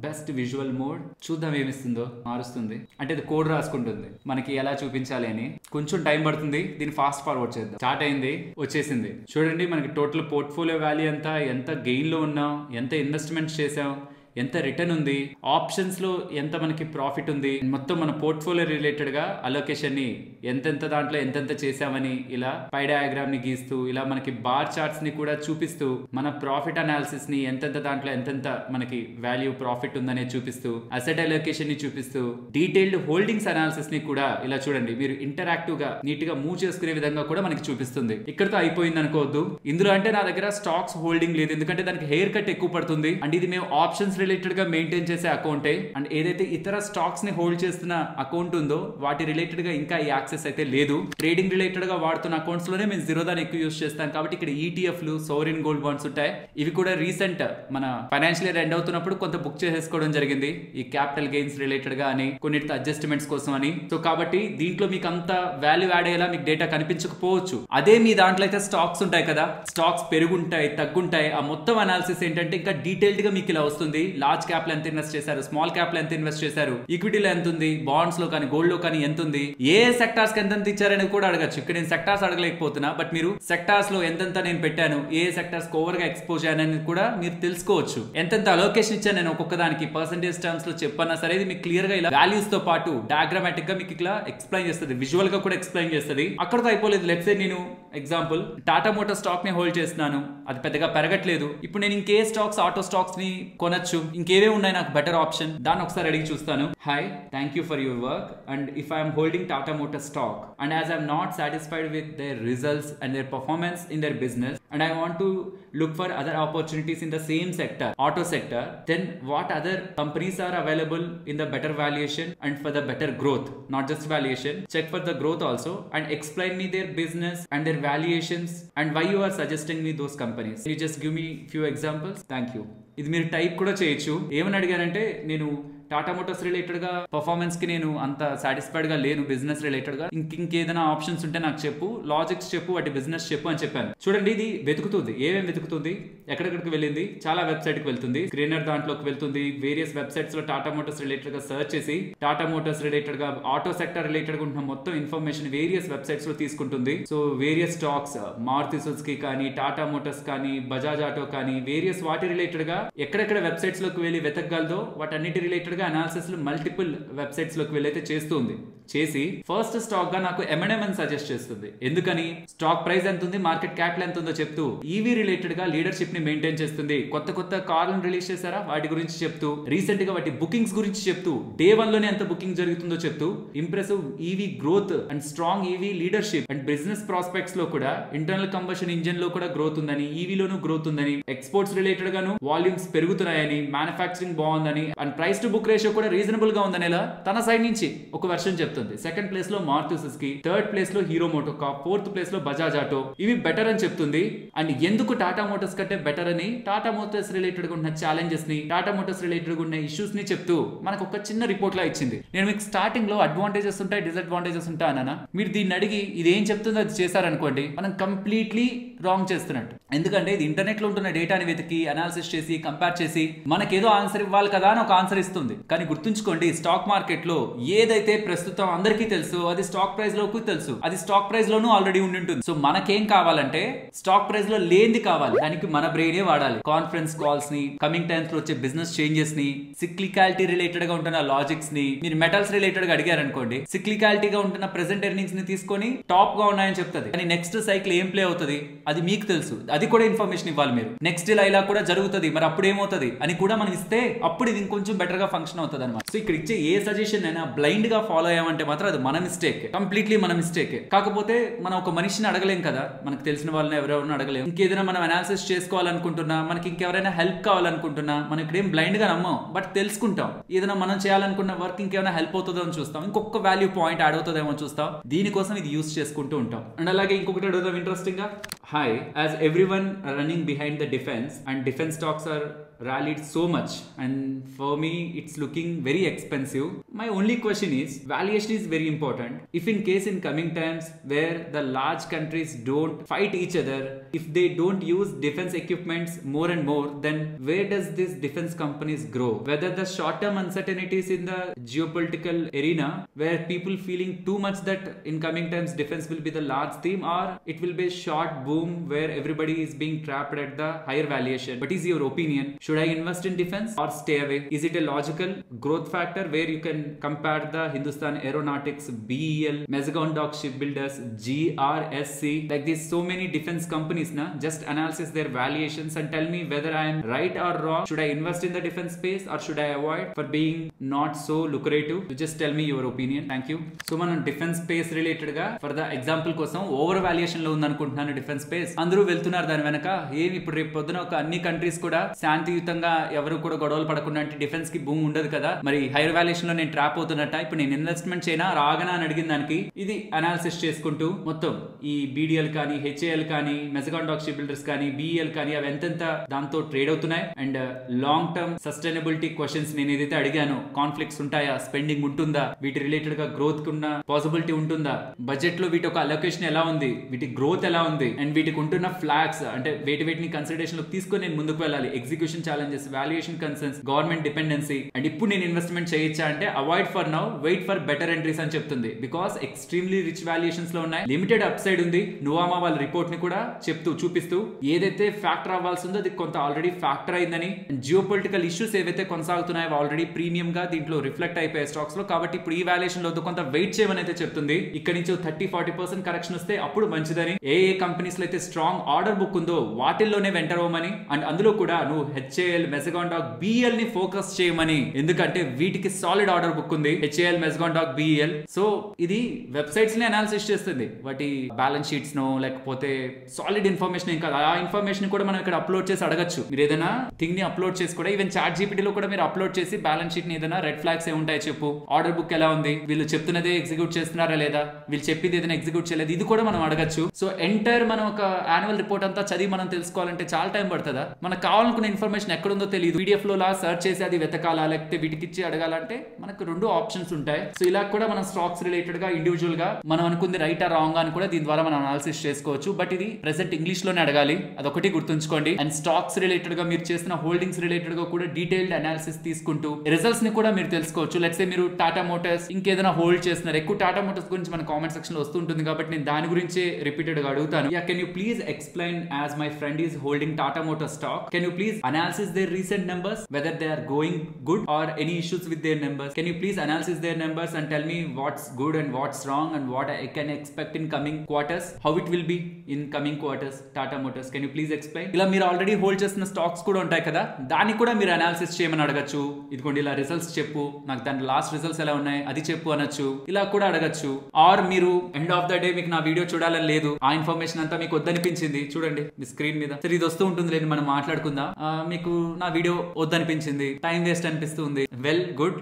best visual mode. చూద్దాం ఏమిస్తుందో. మారుస్తుంది అంటే ఇది కోడ్ రాసుకుంటుంది మనకి ఎలా చూపించాలి అని. కొంచెం టైం పడుతుంది, దీన్ని ఫాస్ట్ ఫార్వర్డ్ చేద్దాం. స్టార్ట్ అయింది, వచ్చేసింది. చూడండి మనకి టోటల్ పోర్ట్ఫోలియో వాల్యూ ఎంత, ఎంత గెయిన్ లో ఉన్నాం, ఎంత ఇన్వెస్ట్మెంట్స్ చేసాం, ఎంత రిటర్న్ ఉంది, ఆప్షన్స్ లో ఎంత మనకి ప్రాఫిట్ ఉంది, మొత్తం మన పోర్ట్ఫోలియో రిలేటెడ్ గా అలొకేషన్ ని ఎంతెంత దాంట్లో ఎంతెంత చేసామని ఇలా పై డయాగ్రామ్ ని గీస్తూ ఇలా మనకి బార్ చార్ట్స్ ని కూడా చూపిస్తూ మన ప్రాఫిట్ అనాలిసిస్ ని ఎంతెంత దాంట్లో ఎంతెంత మనకి వాల్యూ ప్రాఫిట్ ఉందనే చూపిస్తూ అసెట్ అలొకేషన్ ని చూపిస్తూ డీటెయిల్డ్ హోల్డింగ్స్ అనాలిసిస్ ని కూడా ఇలా చూడండి మీరు ఇంటరాక్టివ్ గా నీట్ గా మూవ్ చేసుకునే విధంగా కూడా మనకి చూపిస్తుంది. ఇక్కడతో అయిపోయింది అనుకోవద్దు. ఇందులో అంటే నా దగ్గర స్టాక్స్ హోల్డింగ్ లేదు, ఎందుకంటే దానికి హెయిర్ కట్ ఎక్కువ పడుతుంది అండ్ ఇది మేము ఆప్షన్స్ రిలేటెడ్ గా మెయింటైన్ చేసే అకౌంటే. అండ్ ఏదైతే ఇతర స్టాక్స్ ని హోల్డ్ చేస్తున్న అకౌంట్ ఉందో వాటి రిలేటెడ్ గా ఇంకా ఈ యాక్సెస్ అయితే లేదు. ట్రేడింగ్ రిలేటెడ్ గా వాడుతున్న అకౌంట్స్ లోనే మేము జిరోదాని ఎక్కువ యూస్ చేస్తాం కాబట్టి ఇక్కడ ఈటీఎఫ్లు, సోవరిన్ గోల్డ్ బాండ్స్ ఉంటాయి. ఇవి కూడా రీసెంట్ మన ఫైనాన్షియల్ ఇయర్ ఎండ్ అవుతున్నప్పుడు కొంత బుక్ చేసేసుకోవడం జరిగింది ఈ క్యాపిటల్ గెయిన్స్ రిలేటెడ్ గా అని, కొన్నిటితో అడ్జస్ట్మెంట్స్ కోసం అని. సో కాబట్టి దీంట్లో మీకు అంత వాల్యూ యాడ్ అయ్యేలా మీకు డేటా కనిపించకపోవచ్చు. అదే మీ దాంట్లో అయితే స్టాక్స్ ఉంటాయి కదా, స్టాక్స్ పెరుగుంటాయి తగ్గుంటాయి, ఆ మొత్తం అనాలిసిస్ ఏంటంటే ఇంకా డీటెయిల్డ్ గా మీకు ఇలా వస్తుంది. లార్జ్ క్యాప్ లో ఎంత ఇన్వెస్ట్ చేశారు, స్మాల్ క్యాప్ లో ఎంత ఇన్వెస్ట్ చేశారు, ఈక్విటీలో ఎంత ఉంది, బాండ్స్ లో కానీ గోల్డ్ లో కానీ ఎంత ఉంది, ఏ సెక్టార్స్ కి ఎంత ఇచ్చారని కూడా అడగచ్చు. ఇక్కడ నేను సెక్టార్స్ అడగలేకపోతున్నా, బట్ మీరు సెక్టార్స్ లో ఎంతెంత నేను పెట్టాను, ఏ సెక్టార్స్ ఓవర్ గా ఎక్స్పోజ్ అయ్యానని కూడా మీరు తెలుసుకోవచ్చు. ఎంతెంత అలొకేషన్ ఇచ్చాను నేను ఒక్కొక్క దానికి పర్సెంటేజ్ టర్మ్స్ లో చెప్పన్నా సరే ఇది మీకు క్లియర్ గా ఇలా వాల్యూస్ తో పాటు డయాగ్రామాటిక్ గా మీకు ఇలా ఎక్స్ప్లెయిన్ చేస్తుంది, విజువల్ గా కూడా ఎక్స్ప్లెయిన్ చేస్తుంది. అక్కడతో అయిపోలేదు. లెట్స్ సే నేను ఎగ్జాంపుల్ టాటా మోటార్ స్టాక్ ని హోల్డ్ చేస్తున్నాను, అది పెద్దగా పెరగట్లేదు. ఇప్పుడు నేను ఇంకే స్టాక్స్, ఆటో స్టాక్స్ ని కొనొచ్చు, ఇంకేవే ఉన్నాయి నాకు బెటర్ ఆప్షన్, దాన్ని ఒకసారి అడిగి చూస్తాను. Hi, thank you for your work and if I'm holding Tata motor stock and as I'm not satisfied with their results and there performance in their business and I want to look for other opportunities in the same sector, auto sector, then what other companies are available in the better valuation and for the better growth, not just valuation, check for the growth also and explain me their business and their valuations and why you are suggesting me those companies. Can you just give me few examples? Thank you. ఇది మీరు టైప్ కూడా చేయొచ్చు. ఏమని అడిగారంటే నేను టాటా మోటార్స్ రిలేటెడ్ గా పర్ఫార్మెన్స్ కి నేను అంత సాటిస్ఫైడ్ గా లేను, బిజినెస్ రిలేటెడ్ గా ఇంకేదైనా ఆప్షన్స్ ఉంటే నాకు చెప్పు, లాజిక్స్ చెప్పు, వాటి బిజినెస్ చెప్పు అని చెప్పాను. చూడండి ఇది వెతుకుతుంది, ఏమేమి వెతుకుతుంది, ఎక్కడెక్కడికి వెళ్ళింది, చాలా వెబ్సైట్ కి వెళ్తుంది, స్క్రీనర్ దాంట్లోకి వెళ్తుంది, వేరియస్ వెబ్సైట్స్ లో టాటా మోటార్స్ రిలేటెడ్ గా సర్చ్ చేసి టాటా మోటార్స్ రిలేటెడ్ గా ఆటో సెక్టర్ రిలేటెడ్ గా ఉన్న మొత్తం ఇన్ఫర్మేషన్ వేరియస్ వెబ్సైట్స్ లో తీసుకుంటుంది. So various stocks, Maruti Suzuki కానీ, టాటా మోటార్స్ కానీ, బజాజ్ ఆటో కానీ, వేరియస్ వాటి రిలేటెడ్ గా ఎక్కడెక్కడ వెబ్సైట్స్ లోకి వెళ్ళి వెతకగలదో వాటన్నిటి రిలేటెడ్ గా అనాలిసిస్ మల్టిపుల్ వెబ్సైట్స్ లోకి వెళ్ళైతే చేస్తుంది. చేసి ఫస్ట్ స్టాక్ గా నాకు M&M అని సజెస్ట్ చేస్తుంది. ఎందుకని, స్టాక్ ప్రైస్ ఎంత ఉంది, మార్కెట్ క్యాపిటల్ ఎంత ఉందో చెప్తూ, ఈవీ రిలేటెడ్ గా లీడర్షిప్ ని మెయింటైన్ చేస్తుంది. కొత్త కొత్త కార్లను రిలీజ్ చేశారా వాటి గురించి చెప్తూ, రీసెంట్ గా వాటి బుకింగ్స్ గురించి చెప్తూ, డే 1 లోనే ఎంత బుకింగ్ జరుగుతుందో చెప్తూ, impressive EV growth and strong EV leadership and business prospects లో కూడా, ఇంటర్నల్ కంబషన్ ఇంజిన్ లో కూడా గ్రోత్ ఉందని, ఈవీలోనూ గ్రోత్ ఉందని, ఎక్స్పోర్ట్స్ రిలేటెడ్ గాను వాల్యూమ్స్ పెరుగుతున్నాయని, మ్యానుఫ్యాక్చరింగ్ బాగుందని and price to book ratio కూడా రీజనబుల్ గా ఉందని తన సైడ్ నుంచి ఒక వెర్షన్ చెప్తుంది. సెకండ్ ప్లేస్ లో మారుతి సుజుకి, థర్డ్ ప్లేస్ లో హీరో మోటోకార్ప్, ఫోర్త్ ప్లేస్ లో బజాజ్ ఆటో, ఇవి బెటర్ అని చెప్తుంది. అండ్ ఎందుకు టాటా మోటార్స్ కంటే బెటర్ అని, టాటా మోటార్స్ రిలేటెడ్ గా ఉన్న ఛాలెంజెస్ ని, టాటా మోటార్స్ రిలేటెడ్ గా ఉన్న ఇష్యూస్ ని చెప్తూ మనకు ఒక చిన్న రిపోర్ట్ లా ఇచ్చింది. నేను మీకు స్టార్టింగ్ లో అడ్వాంటేజెస్ ఉంటాయి, డిసడ్వాంటేజెస్ ఉంటాయి అన్నా, మీరు దీన్ని అడిగి ఇది ఏం చెప్తుందో అది చేశారనుకోండి, మనం కంప్లీట్లీ రాంగ్ చేస్తున్నట్టు. ఎందుకంటే ఇది ఇంటర్నెట్ లో ఉంటున్న డేటాని వెతికి అనాలిసిస్ చేసి కంపేర్ చేసి మనకేదో ఆన్సర్ ఇవ్వాలి కదా అని ఒక ఆన్సర్ ఇస్తుంది. కానీ గుర్తుంచుకోండి, స్టాక్ మార్కెట్ లో ఏదైతే ప్రస్తుతం అందరికీ తెలుసు అది స్టాక్ ప్రైస్ లోకి తెలుసు, అది స్టాక్ ప్రైస్ లోనూ ఆల్రెడీ ఉంటుంది. సో మనకేం కావాలంటే స్టాక్ ప్రైస్ లో లేనిది కావాలి, దానికి మన బ్రెయినే వాడాలి. కాన్ఫరెన్స్ కాల్స్ ని, కమింగ్ టైమ్స్ లో వచ్చే బిజినెస్ చేంజెస్ ని, సిక్లికాలిటీ రిలేటెడ్ గా ఉంటున్న లాజిక్స్ ని, మీరు మెటల్స్ రిలేటెడ్ గా అడిగారు అనుకోండి, సిక్లికాలిటీగా ఉంటున్న ప్రెసెంట్ ఎర్నింగ్స్ ని తీసుకొని టాప్ గా ఉన్నాయని చెప్తుంది. కానీ నెక్స్ట్ సైకిల్ ఏం ప్లే అవుతుంది అది మీకు తెలుసు, అది కూడా ఇన్ఫర్మేషన్ ఇవ్వాలి మీరు. నెక్స్ట్ ఇలా కూడా జరుగుతుంది, మరి అప్పుడు ఏమవుతుంది అని కూడా మనం ఇస్తే అప్పుడు ఇది ఇంకొంచెం బెటర్ గా ఫంక్షన్ అవుతుంది అనమాట. సో ఇక్కడ ఇచ్చే ఏ సజెషన్ అయినా బ్లైండ్ గా ఫాలో అయ్యామంటే మాత్రం అది మన మిస్టేక్, కంప్లీట్లీ మన మిస్టేక్. కాకపోతే మనం ఒక మనిషిని అడగలేం కదా, మనకు తెలిసిన వాళ్ళని ఎవరెవరిని అడగలేం. ఇంకేదైనా మనం అనాలిసిస్ చేసుకోవాలనుకుంటున్నా, మనకి ఇంకెవరైనా హెల్ప్ కావాలనుకుంటున్నా, మనం ఇక్కడేం బ్లైండ్ గా నమ్మం, బట్ తెలుసుకుంటాం. ఏదైనా మనం చేయాలనుకున్న వర్క్ ఇంకేమైనా హెల్ప్ అవుతుందో అని చూస్తాం, ఇంకొక వాల్యూ పాయింట్ యాడ్ అవుతుందేమో చూస్తాం, దీనికోసం ఇది యూస్ చేసుకుంటూ ఉంటాం. అండ్ అలాగే ఇంకొకటి అడుగుదాం ఇంట్రెస్టింగ్ గా. Hi, as everyone running behind the defense and defense stocks are rallied so much and for me it's looking very expensive. My only question is, valuation is very important. If in case in coming times where the large countries don't fight each other, if they don't use defense equipments more and more, then where does these defense companies grow? Whether the short-term uncertainties in the geopolitical arena, where people feeling too much that in coming times defense will be the large theme, or it will be a short boom where everybody is being trapped at the higher valuation. What is your opinion? Should I invest in defense or stay away? Is it a logical growth factor where you can compare the Hindustan Aeronautics, BEL, Mazagon Dock Shipbuilders, GRSC, like these so many defense companies na, just analyze their valuations and tell me whether I am right or wrong. Should I invest in the defense space or should I avoid for being not so lucrative? You just tell me your opinion. Thank you. So మనం డిఫెన్స్ స్పేస్ రిలేటెడ్ గా ఫర్ ద ఎగ్జాంపుల్ కోసం ఓవర్ వాల్యుయేషన్ లో ఉందనుకుంటున్నాను డిఫెన్స్ స్పేస్. అందరూ వెళ్తున్నారు దాని వెనక. ఏమి ఇప్పుడు రేపు పొద్దున ఒక అన్ని కంట్రీస్ కూడా శాంతియుతంగా ఎవరు కూడా గొడవలు పడకుండా అంటే డిఫెన్స్ కి భూమి ఉండదు కదా, మరి హైయర్ వాల్యుయేషన్ లో నేను ట్రాప్ అవుతున్నట్ట. ఇప్పుడు నేను ఇన్వెస్ట్మెంట్ చేయనా రాగనా అని అడిగిన దానికి ఇది అనాలిసిస్ చేసుకుంటూ మొత్తం ఈ BDL కానీ HAL కానీ మెజగాన్ డాక్ షిప్ బిల్డర్స్ కానీ BEL కానీ అవి ఎంతెంత దాంతో ట్రేడ్ అవుతున్నాయి and long term sustainability questions నేను ఏదైతే అడిగాను, కాన్ఫ్లిక్ట్స్ ఉంటాయా, స్పెండింగ్ ఉంటుందా, వీటి రిలేటెడ్ గా గ్రోత్ కున్న పాసిబిలిటీ ఉంటుందా, బడ్జెట్ లో వీటి ఒక అలొకేషన్ ఎలా ఉంది, వీటి గ్రోత్ ఎలా ఉంది అండ్ వీటికి ఉంటున్న ఫ్లాగ్స్ అంటే వీటిని కన్సిడరేషన్ లో తీసుకొని నేను ముందుకు వెళ్ళాలి. Execution challenges, valuation concerns, government dependency and ఇప్పుడు నేను ఇన్వెస్ట్మెంట్ చేయొచ్చా అంటే avoid for now, wait for better entries అని చెప్తుంది. బికాస్ ఎక్స్ట్రీమ్లీ రిచ్ వాల్యుయేషన్స్ లో ఉన్నాయి, లిమిటెడ్ అప్ సైడ్ ఉంది. నువామా వాళ్ళ రిపోర్ట్ ని కూడా చెప్తూ చూపిస్తూ ఏదైతే ఫ్యాక్టర్ అవ్వాల్సి ఉందో అది కొంత ఆల్రెడీ ఫ్యాక్టర్ అయిందని, జియో పొలిటికల్ ఇష్యూస్ ఏవైతే కొనసాగుతున్నాయో ఆల్రెడీ ప్రీమియం గా దీంట్లో రిఫ్లెక్ట్ అయిపోయాయి స్టాక్స్ లో. కాబట్టి ఇప్పుడు ఈ వాల్యుయేషన్ లో కొంత వెయిట్ చేయమని అయితే చెప్తుంది. ఇక్కడ నుంచి 30-40% కరెక్షన్ వస్తే అప్పుడు మంచిదని, ఏ కంపెనీస్ లో అయితే స్ట్రాంగ్ ఆర్డర్ బుక్ ఉందో వాటిల్లోనే వెంటర్ అవ్వమని అండ్ అందులో కూడా నువ్వు HAL, మెజగాన్ డాక్, BEL ని ఫోకస్ చేయమని, ఎందుకంటే వీటికి సాలిడ్ ఆర్డర్ బుక్ ఉంది HAL, Mazagon dock, BEL. So ఇది వెబ్సైట్స్ ని అనాలిసిస్ చేస్తుంది, వాటి బ్యాలెన్స్ షీట్స్ నో లేకపోతే సాలిడ్ ఇన్ఫర్మేషన్ ఏం కాదు, ఆ ఇన్ఫర్మేషన్ కూడా మనం ఇక్కడ అప్లోడ్ చేసి అడగచ్చు. మీరు ఏదైనా థింగ్ ని అప్లోడ్ చేసి కూడా ఈవెన్ చాట్ GPT లో కూడా మీరు అప్లోడ్ చేసి బ్యాలెన్స్ షీట్ ని ఏదైనా రెడ్ ఫ్లాగ్స్ ఏ ఉంటాయి చెప్పు, ఆర్డర్ బుక్ ఎలా ఉంది, వీళ్ళు చెప్తున్నదే ఎగ్జిక్యూట్ చేస్తున్నారా లేదా, వీళ్ళు చెప్పింది ఏదైనా ఎగ్జిక్యూట్ చేయలేదు, ఇది కూడా మనం అడగచ్చు. సో ఎంటైర్ మనం ఒక యాన్యువల్ రిపోర్ట్ అంతా చదివి మనం తెలుసుకోవాలంటే చాలా టైం పడుతుందా? మనకు కావాలనుకున్న ఇన్ఫర్మేషన్ ఎక్కడుందో తెలియదు, PDF లో సర్చ్ చేసి అది వెతకాలా లేకపోతే వీటికి ఇచ్చి అడగాలంటే మనకు రెండు ఆప్షన్స్ ఉంటాయి. సో ఇలా కూడా మనం స్టాక్స్ రిలేటెడ్ గా ఇండివిజువల్ గా మనం అనుకుంది రైట్ ఆ రాంగ్ అని కూడా దీని ద్వారా మనం అనాలిసిస్ చేసుకోవచ్చు. బట్ ఇది ప్రెసెంట్ ఇంగ్లీష్ లోనే అడగాలి, అదొకటి గుర్తుంచుకోండి. అండ్ స్టాక్స్ రిలేటెడ్ గా మీరు చేసిన హోల్డింగ్స్ రిలేటెడ్ గా కూడా డీటెయిల్డ్ అనాలిసిస్ తీసుకుంటూ రిజల్ట్స్ ని కూడా మీరు తెలుసుకోవచ్చు. లెట్స్ సే మీరు టాటా మోటార్స్ ఇంకేదైనా హోల్డ్ చేస్తున్నారు, ఎక్కువ టాటా మోటార్స్ గురించి మన కామెంట్ సెక్షన్ లో వస్తుంటుంది కాబట్టి నేను దాని గురించి రిపీటెడ్ గా అడుగుతాను. Yeah, can you please explain as my friend is holding Tata motor stock, can you please analysis their recent numbers, whether they are going good or any issues with their numbers? Can you please analyze their numbers and tell me what's good and what's wrong and what I can expect in coming quarters, how it will be in coming quarters? Tata Motors, can you please explain? ఇలా మీరు ఆల్రెడీ హోల్డ్ చేస్తున్న స్టాక్స్ కూడా ఉంటాయి కదా, దాన్ని కూడా మీరు అనాలిసిస్ చేయమని అడగచ్చు. ఇదిగోండి ఇలా రిజల్ట్స్ చెప్పు, నాకు దాని లాస్ట్ రిజల్ట్స్ ఎలా ఉన్నాయి అది చెప్పు అనొచ్చు, ఇలా కూడా అడగచ్చు. ఆర్ మీరు ఎండ్ ఆఫ్ ద డే మీకు నా వీడియో చూడాలని లేదు, ఆ ఇన్ఫర్మేషన్ అంతా మీకు వద్దనిపించింది, చూడండి మీ స్క్రీన్ మీద సరే ఇది వస్తూ ఉంటుంది లేదు మనం మాట్లాడుకుందాం, మీకు నా వీడియో వద్దనిపించింది, టైం వేస్ట్ అనిపిస్తుంది, వెల్ గుడ్,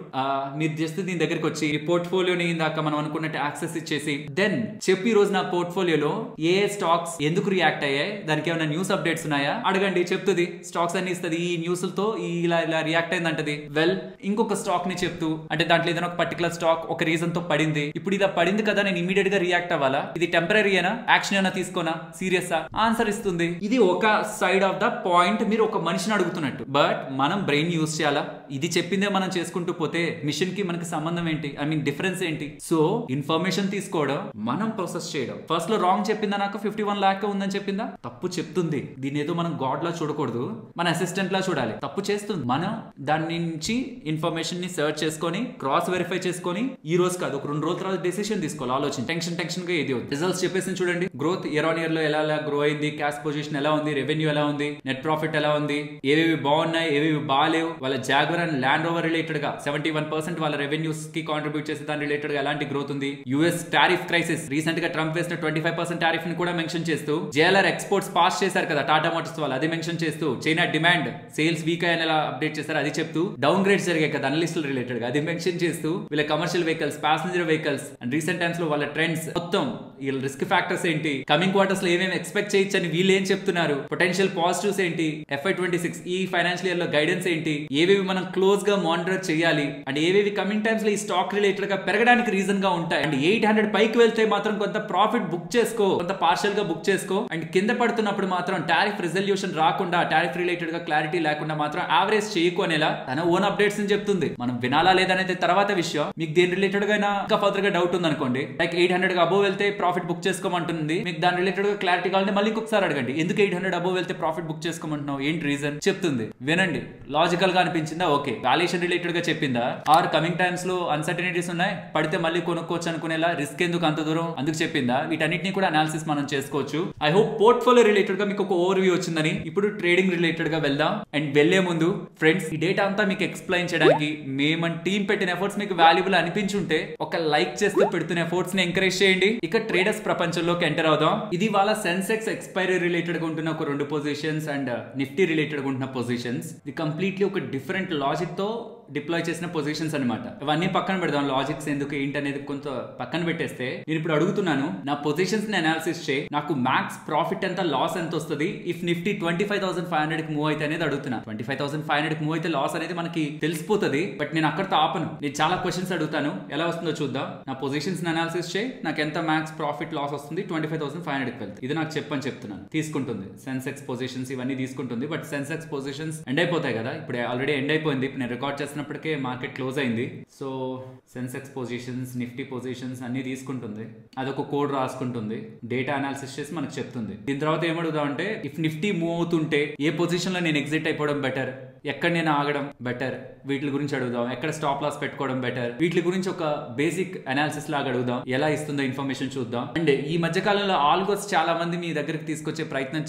మీరు జస్ట్ దీని దగ్గరికి వచ్చి ఈ పోర్ట్ఫోలియోని ఇందాక మనం అనుకున్నట్టు యాక్సెస్ ఇచ్చేసి దెన్ చెప్పి ఈ రోజు నా పోర్ట్ఫోలియోలో ఏ స్టాక్స్ ఎందుకు రియాక్ట్ అయ్యాయి, దానికి ఏమైనా న్యూస్ అప్డేట్స్ ఉన్నాయా అడగండి, చెప్తుంది స్టాక్స్ అన్ని ఇస్తుంది, ఈ న్యూస్ తో ఇలా ఇలా రియాక్ట్ అయిందంటది. వెల్ ఇంకొక స్టాక్ ని చెప్తూ అంటే దాంట్లో ఏదైనా ఒక పర్టికులర్ స్టాక్ ఒక రీజన్ తో పడింది, ఇప్పుడు ఇలా పడింది కదా నేను ఇమీడియట్ గా రియాక్ట్ అవ్వాలా, ఇది టెంపరీ అయినా యాక్షన్ ఏమైనా తీసుకోనా, సీరియస్ ఆన్సర్ ఇస్తుంది. ఇది ఒక సైడ్ ఆఫ్ ద పాయింట్, మీరు ఒక మనిషిని అడుగుతున్నట్టు. బట్ మనం బ్రెయిన్ యూజ్ చేయాలా, ఇది చెప్పిందే మనం చేసుకుంటూ పోతే మిషన్ కి మనకి సంబంధం ఏంటి, ఐ మీన్ డిఫరెన్స్ ఏంటి? సో ఇన్ఫర్మేషన్ తీసుకోవడం, మనం ప్రాసెస్ చేయడం. ఫస్ట్ లో రాంగ్ చెప్పిందా, నాకు 51 lakh ఉందని చెప్పిందా, తప్పు చెప్తుంది, దీని ఏదో మనం గాడ్ లా చూడకూడదు, మన అసిస్టెంట్ లా చూడాలి, తప్పు చేస్తుంది. మనం దాని నుంచి ఇన్ఫర్మేషన్ ని సర్చ్ చేసుకొని క్రాస్ వెరిఫై చేసుకొని ఈ రోజు కాదు ఒక 2 రోజుల తర్వాత డెసిషన్ తీసుకోవాలి, ఆలోచన టెన్షన్ గా ఏది రిజల్ట్స్ చెప్పేసి చూడండి. గ్రోత్ ఇయర్ ఆన్ ఇయర్ లో ఎలా గ్రో అయింది, క్యాష్ పొజిషన్ ఎలా ఉంది, రెవెన్యూ ఎలా ఉంది, నెట్ ప్రాఫిట్ ఎలా ఉంది, ఏవేవి బాగున్నాయి ఏవేవి బాగాలేవు, వాళ్ళ Jaguar and land over related గా 71% వాళ్ళ రెవెన్యూస్ కి కాంట్రిబ్యూట్ చేసే దాని రిలేటెడ్ గా ఎలాంటి గ్రోత్ ఉంది, యుఎస్ టారిఫ్ క్రైసిస్ రీసెంట్ గా ట్రంప్ వేసిన 25% టారిఫ్ ని కూడా మెన్షన్ చేస్తూ, JLR ఎక్స్పోర్ట్స్ పాస్ చేశారు కదా టాటా మోటార్స్ వాళ్ళు, అది మెన్షన్ చేస్తూ, చైనా డిమాండ్ సేల్స్ వీక్ అయ్యాని ఎలా అప్డేట్ చేశారు అది చెప్తూ, డౌన్ గ్రేడ్స్ జరిగాయి కదా అనలిస్టుల రిలేటెడ్ గా అది మెన్షన్ చేస్తూ, వీళ్ళ commercial vehicles, passenger vehicles and recent times లో వాళ్ళ ట్రెండ్స్ మొత్తం వీళ్ళ రిస్క్ ఫ్యాక్టర్స్ ఏంటి, కమింగ్ క్వార్టర్స్ లో ఏమేమి ఎక్స్పెక్ట్ చేయొచ్చు అని వీళ్ళు ఏం చెప్తున్నారు, పొటెన్షియల్ పాజిటివ్స్ ఏంటి, FY26 ఈ ఫైనాన్షియల్ ఇయర్ లో గైడెన్స్ ఏంటి, ఏవేవి మనం క్లోజ్ గా మానిటర్ చేయాలి అండ్ ఏవేవి కమింగ్ టైమ్స్ లో ఈ స్టాక్ రిలేటెడ్ గా పెరగడానికి రీజన్ గా ఉంటాయి. అండ్ 800 పైకి వెళ్తే మాత్రం కొంత ప్రాఫిట్ బుక్ చేసుకో, కొంత పార్షియల్ గా బుక్ చేసుకో. అండ్ కింద పడుతున్నప్పుడు మాత్రం టారిఫ్ రిజల్యూషన్ రాకుండా, టారిఫ్ రిలేటెడ్ గా క్లారిటీ లేకుండా మాత్రం యావరేజ్ చేయకోనేలా తన ఓన్ అప్డేట్స్ అని చెప్తుంది. మనం వినాలా లేదనేది తర్వాత విషయం. మీకు దేని రిలేటెడ్ గా ఇంకా ఫర్దర్ గా డౌట్ ఉంది అనుకోండి, లైక్ 800 అబోవ్ వెళ్తే ప్రాఫిట్ బుక్ చేసుకోమంటుంది, మీకు దాని రిలేటెడ్ గా క్లారిటీ కావాలంటే మళ్ళీ ఇంకొకసారి అడగండి, ఎందుకు 800 అబోవ్ వెళ్తే ప్రాఫిట్ బుక్ చేసుకోమంటున్నావు, ఏంటి రీజన్ చెప్తుంది. వినండి, లాజికల్ గా అనిపించిందా, ఓకే. వాల్యుయేషన్ రిలేటెడ్ గా చెప్పిందా, ఆర్ కమింగ్ టైమ్స్ లో అన్సర్టనిటీస్ ఉన్నాయి, పడితే మళ్ళీ కొనుక్కోవచ్చు అనుకునేలా, రిస్క్ ఎందుకు అంత దూరం అందుకు చెప్పిందా, వీటన్నిటిని కూడా అనాలిసిస్ మనం చేసుకోవచ్చు. ఐ హోప్ పోర్ట్ఫోలియో రిలేటెడ్ గా మీకు ఒక ఓవర్ వ్యూ వచ్చిందని. ఇప్పుడు ట్రేడింగ్ రిలేటెడ్ గా వెళ్దాం. అండ్ వెళ్లే ముందు ఫ్రెండ్స్, ఈ డేటా అంతా మీకు ఎక్స్ప్లెయిన్ చేయడానికి మేము టీం పెట్టిన ఎఫర్ట్స్ మీకు వాల్యుబుల్ అనిపించుంటే ఒక లైక్ చేస్తూ పెడుతున్న ఎఫర్ట్స్ ని ఎంకరేజ్ చేయండి. ఇక ట్రేడర్స్ ప్రపంచంలోకి ఎంటర్ అవుదాం. ఇది వాళ్ళ సెన్సెక్స్ ఎక్స్పైరీ రిలేటెడ్ గా ఉంటున్న ఒక 2 పొజిషన్స్ అండ్ నిఫ్టీ రిలేటెడ్ గా ఉంటున్న పొజిషన్స్. ఇది కంప్లీట్లీ ఒక డిఫరెంట్ లాజిక్ తో డిప్లాయ్ చేసిన పొజిషన్స్ అనమాట. ఇవన్నీ పక్కన పెడదాం, లాజిక్స్ ఎందుకు ఏంటి అనేది కొంత పక్కన పెట్టేస్తే, నేను ఇప్పుడు అడుగుతున్నాను, నా పొజిషన్స్ ని అనాలిసిస్ చేయి, నాకు మ్యాక్స్ ప్రాఫిట్ ఎంత, లాస్ ఎంత వస్తుంది ఇఫ్ నిఫ్టీ 25,500 కి మూవ్ అయితే అనేది అడుగుతున్నా. 25,500 కి మూవ్ అయితే లాస్ అనేది మనకి తెలిసిపోతుంది, బట్ నేను అక్కడతో ఆపను. నేను చాలా క్వశ్చన్స్ అడుగుతాను, ఎలా వస్తుందో చూద్దాం. నా పొజిషన్స్ ని అనాలిసిస్ చేయి, నాకు ఎంత మ్యాక్స్ ప్రాఫిట్ లాస్ వస్తుంది 25,500 కి వెళ్తే, ఇది నాకు చెప్పని చెప్తున్నాను. తీసుకుంటుంది సెన్సెక్స్ పొజిషన్స్ ఇవన్నీ తీసుకుంటుంది, బట్ సెన్సెక్స్ పొజిషన్స్ ఎండ్ అయిపోతాయి కదా, ఇప్పుడు ఆల్రెడీ ఎండ్ అయిపోయింది. ఇప్పుడు నేను రికార్డ్ చేస్తున్నప్పటికే మార్కెట్ క్లోజ్ అయింది. So Sensex positions, Nifty positions అన్ని తీసుకుంటుంది, అదొక కోడ్ రాసుకుంటుంది, డేటా అనాలిసిస్ చేసి మనకు చెప్తుంది. దీని తర్వాత ఏమడుగుదాం అంటే, ఇఫ్ నిఫ్టీ మూవ్ అవుతుంటే ఏ పొజిషన్ లో నేను ఎగ్జిట్ అయిపోవడం బెటర్, ఎక్కడ నేను ఆగడం బెటర్, వీటి గురించి అడుగుదాం. ఎక్కడ స్టాప్ లాస్ పెట్టుకోవడం బెటర్, వీటి గురించి ఒక బేసిక్ అనాలిసిస్ లాగా అడుగుదాం. ఎలా ఇస్తుందో ఇన్ఫర్మేషన్ చూద్దాం. అండ్ ఈ మధ్య కాలంలో ఆల్గోస్ చాలా మంది మీ దగ్గరికి తీసుకొచ్చే ప్రయత్నం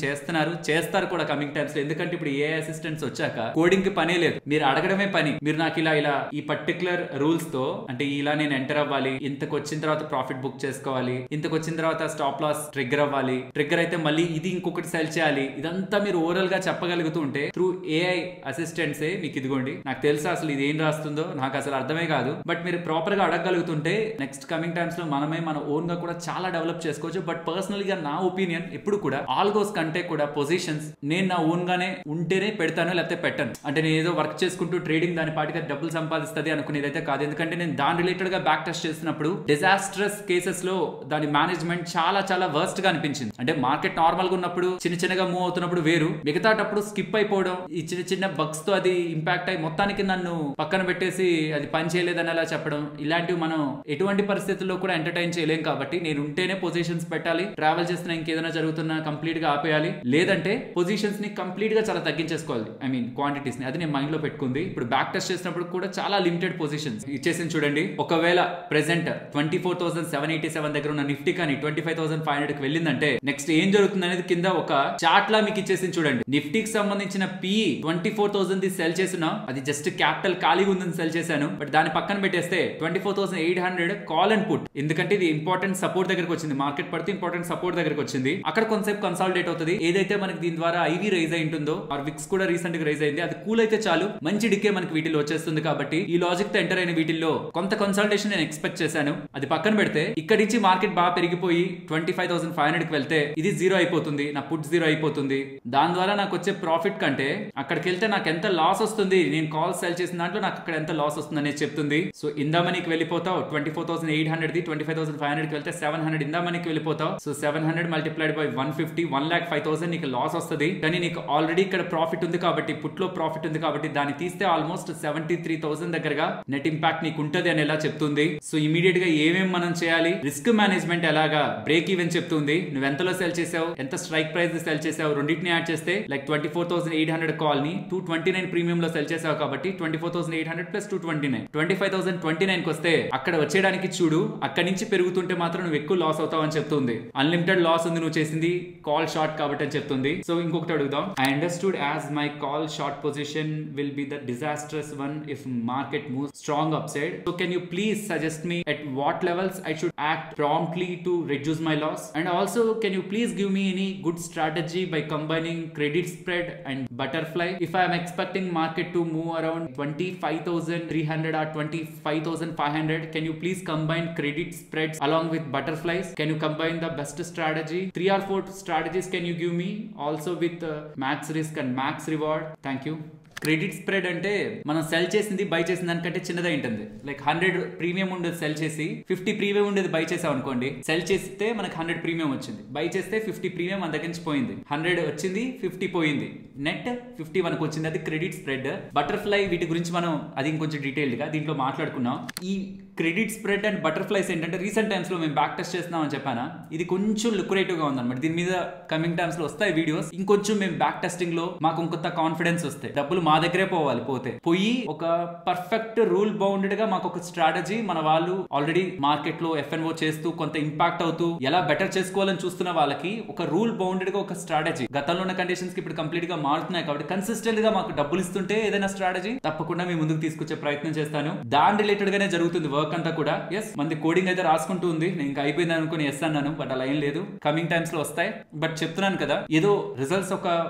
చేస్తారు కూడా కమింగ్ టైమ్స్ లో. ఎందుకంటే ఇప్పుడు ఏ అసిస్టెంట్స్ వచ్చాక కోడింగ్ కి పనే లేదు, మీరు అడగడమే పని. మీరు నాకు ఇలా ఈ పర్టికులర్ రూల్స్ తో, అంటే ఇలా నేను ఎంటర్ అవ్వాలి, ఇంతకు వచ్చిన తర్వాత ప్రాఫిట్ బుక్ చేసుకోవాలి, ఇంతకు వచ్చిన తర్వాత స్టాప్ లాస్ ట్రిగ్గర్ అవ్వాలి, ట్రిగ్గర్ అయితే మళ్ళీ ఇది ఇంకొకటి సెల్ చేయాలి, ఇదంతా మీరు ఓవరాల్ గా చెప్పగలుగుతూ ఉంటే త్రూ ఏఐ అసిస్టెంట్సే మీకు ఇదిగోండి. నాకు తెలుసా అసలు ఇది ఏం రాస్తుందో, నాకు అసలు అర్థమే కాదు, బట్ మీరు ప్రాపర్ గా అడగగలుగుతుంటే నెక్స్ట్ కమింగ్ టైమ్స్ లో మనమే మన ఓన్ గా కూడా చాలా డెవలప్ చేసుకోవచ్చు. బట్ పర్సనల్ గా నా ఒపీనియన్ ఎప్పుడు కూడా ఆల్గోస్ కంటే కూడా పొజిషన్స్ నేను నా ఓన్ గానే ఉంటేనే పెడతాను, లేకపోతే పెట్టను. అంటే నేను ఏదో వర్క్ చేసుకుంటూ ట్రేడింగ్ దాని పాటిగా డబ్బులు సంపాదిస్తుంది అనుకునేదైతే కాదు. ఎందుకంటే నేను దాని రిలేటెడ్ గా బ్యాక్ టెస్ట్ చేసినప్పుడు డిజాస్ట్రస్ కేసెస్ లో దాని మేనేజ్మెంట్ చాలా వర్స్ట్ గా అనిపించింది. అంటే మార్కెట్ నార్మల్ గా ఉన్నప్పుడు చిన్నగా మూవ్ అవుతున్నప్పుడు వేరు, మిగతాటప్పుడు స్కిప్ అయిపోవడం, ఈ చిన్న బగ్స్ తో అది ఇంపాక్ట్ అయ్యి మొత్తానికి నన్ను పక్కన పెట్టేసి అది పని చేయలేదని అలా చెప్పడం, ఇలాంటివి మనం ఎటువంటి పరిస్థితుల్లో కూడా ఎంటర్టైన్ చేయలేం. కాబట్టి నేను ఉంటేనే పొజిషన్స్ పెట్టాలి, ట్రావెల్ చేస్తున్నా ఇంకేదైనా జరుగుతున్నా కంప్లీట్ గా ఆపేయాలి, లేదంటే పొజిషన్స్ ని కంప్లీట్ గా చాలా తగ్గించేసుకోవాలి, ఐ మీన్ క్వాంటిటీస్ ని. అది నేను మైండ్ లో పెట్టుకుంది. ఇప్పుడు బ్యాక్ టెస్ట్ చేసినప్పుడు కూడా చాలా లిమిటెడ్ పొజిషన్స్ ఇచ్చేసింది చూడండి. ఒకవేళ ప్రెసెంట్ 24,787 దగ్గర ఉన్న నిఫ్టీ కానీ 25,500 కి వెళ్ళిందంటే నెక్స్ట్ ఏం జరుగుతుంది అనేది కింద ఒక చార్ట్ లా మీకు ఇచ్చేసింది చూడండి. నిఫ్టీకి సంబంధించిన PE 24,000 సెల్ చేసిన, అది జస్ట్ క్యాపిటల్ ఖాళీగా ఉందని సెల్ చేశాను, బట్ దాన్ని పక్కన పెట్టేస్తే 24,800 కాల్ అండ్ పుట్. ఎందుకంటే ఇది ఇంపార్టెంట్ సపోర్ట్ దగ్గరకు వచ్చింది, మార్కెట్ పడితే ఇంపార్టెంట్ సపోర్ట్ దగ్గరకు వచ్చింది. అక్కడ కొంతసేపు కన్సాలిడేట్ అవుతుంది. ఏదైతే మనకి దీని ద్వారా ఐవీ రైజ్ అయి ఉంటుందో, ఆర్ విక్స్ కూడా రీసెంట్ గా రైజ్ అయింది, అది కూల్ అయితే చాలు, మంచి డికే మనకి వీటిలో వచ్చేస్తుంది. కాబట్టి ఈ లాజిక్ తో ఎంటర్ అయిన వీటిల్లో కొంత కన్సల్టేషన్ నేను ఎక్స్పెక్ట్ చేశాను. అది పక్కన పెడితే ఇక్కడి నుంచి మార్కెట్ బాగా పెరిగిపోయి 25,500 కి వెళ్తే ఇది జీరో అయిపోతుంది, నా పుట్ జీరో అయిపోతుంది. దాని ద్వారా నాకు వచ్చే ప్రాఫిట్ కంటే అక్కడికి వెళ్తే నాకు ఎంత లాస్ వస్తుంది, నేను కాల్ సెల్ చేసిన దాంట్లో నాకు అక్కడ ఎంత లాస్ వస్తుంది అనేది చెప్తుంది. సో ఇందామనికి వెళ్ళిపోతావు 24,800 ది 25,500 కి వెళ్తే 700 ఇందామనికి వెళ్ళిపోతావు. సో 700 మల్టిప్లైడ్ బై 150 1,05,000 నీకు లాస్ వస్తుంది. కానీ నీకు ఆల్రెడీ ఇక్కడ ప్రాఫిట్ ఉంది కాబట్టి, పుట్ లో ప్రాఫిట్ ఉంది కాబట్టి దాన్ని తీస్తే ఆల్మోస్ట్ 73,000 దగ్గరగా నెట్ ఇంపాక్ట్ నీకు ఉంటది అని ఎలా చెప్తుంది. సో ఇమీడియట్ గా ఏమేమి మనం చేయాలి, రిస్క్ మేనేజ్మెంట్ ఎలాగా, బ్రేక్ ఈవెన్ చెప్తుంది, నువ్వు ఎంతలో సెల్ చేసావు, ఎంత స్ట్రైక్ ప్రైస్ సెల్ చేసావు, రెండింటిని యాడ్ చేస్తే లైక్ 24,800 కాల్ ని 229 ప్రీమియం లో సెల్ చేసావు కాబట్టి 24,800 ప్లస్ 229 25,029 కి వస్తే అక్కడ వచ్చేయడానికి చూడు, అక్కడి నుంచి పెరుగుతుంటే మాత్రం నువ్వు ఎక్కువ లాస్ అవుతావు అని చెప్తుంది. అన్లిమిటెడ్ లాస్ ఉంది నువ్వు చేసింది కాల్ షార్ట్ కాబట్టి అని చెప్తుంది. సో ఇంకొకటి అడుగుదాం. I understood as my call short position will be the disastrous one if market moves strong upside. So can you please suggest me at what levels I should act promptly to reduce my loss? And also can you please give me any good strategy by combining credit spread and butterfly if I am expecting market to move around 25,300 or 25,500. Can you please combine credit spreads along with butterflies? Can you combine the best strategy? 3 or 4 strategies can you give me? Also with max risk and max reward. Thank you. Credit spread అంటే మనం సెల్ చేసింది బై చేసిన దానికంటే చిన్నదే ఉంటుంది. లైక్ 100 ప్రీమియం ఉండేది సెల్ చేసి 50 ప్రీమియం ఉండేది బై చేసాం అనుకోండి. సెల్ చేస్తే మనకు 100 ప్రీమియం వచ్చింది, బై చేస్తే 50 ప్రీమియం మన దగ్గర నుంచి పోయింది. 100 వచ్చింది, 50 పోయింది, నెట్ 50 మనకు వచ్చింది. అది క్రెడిట్ స్ప్రెడ్. బటర్ఫ్లై వీటి గురించి మనం అది ఇంకొంచెం డీటెయిల్డ్ గా దీంట్లో మాట్లాడుకున్నాం. ఈ క్రెడిట్ స్ప్రెడ్ అండ్ బటర్ఫ్లైస్ ఏంటంటే రీసెంట్ టైమ్స్ లో మేము బ్యాక్ టెస్ట్ చేస్తున్నాం అని చెప్పానా, ఇది కొంచెం లుక్రేటివ్ గా ఉందన్నమాట. దీని మీద కమింగ్ టైమ్స్ లో వస్తాయి వీడియోస్. ఇంకొంచెం మేము బ్యాక్ టెస్టింగ్ లో మాకు ఇంకొంత కాన్ఫిడెన్స్ వస్తాయి. డబ్బులు మా దగ్గరే పోవాలి, పోయి ఒక పర్ఫెక్ట్ రూల్ బౌండెడ్ గా మాకు ఒక స్ట్రాటజీ మన వాళ్ళు ఆల్రెడీ మార్కెట్ లో FNO చేస్తూ కొంత ఇంపాక్ట్ అవుతూ ఎలా బెటర్ చేసుకోవాలని చూస్తున్న వాళ్ళకి ఒక రూల్ బౌండెడ్ గా ఒక స్ట్రాటజీ గతంలో ఉన్న కండిషన్స్ కి ఇప్పుడు కంప్లీట్ గా మారుతున్నాయి కాబట్టి కన్సిస్టెంట్ గా మాకు డబ్బులు ఇస్తుంటే ఏదైనా స్ట్రాటజీ తప్పకుండా మీ ముందుకు తీసుకొచ్చే ప్రయత్నం చేస్తాను. దాని రిలేటెడ్ గానే జరుగుతుంది వర్క్ అంతా కూడా. ఎస్, మంది కోడింగ్ అయితే రాసుకుంటూ ఉంది. నేను ఇంకా అయిపోయింది అనుకుని ఎస్ అన్నాను, బట్ అలా ఏం లేదు. కమింగ్ టైమ్స్ లో వస్తాయి. బట్ చెప్తున్నాను కదా, ఏదో రిజల్ట్స్ ఒక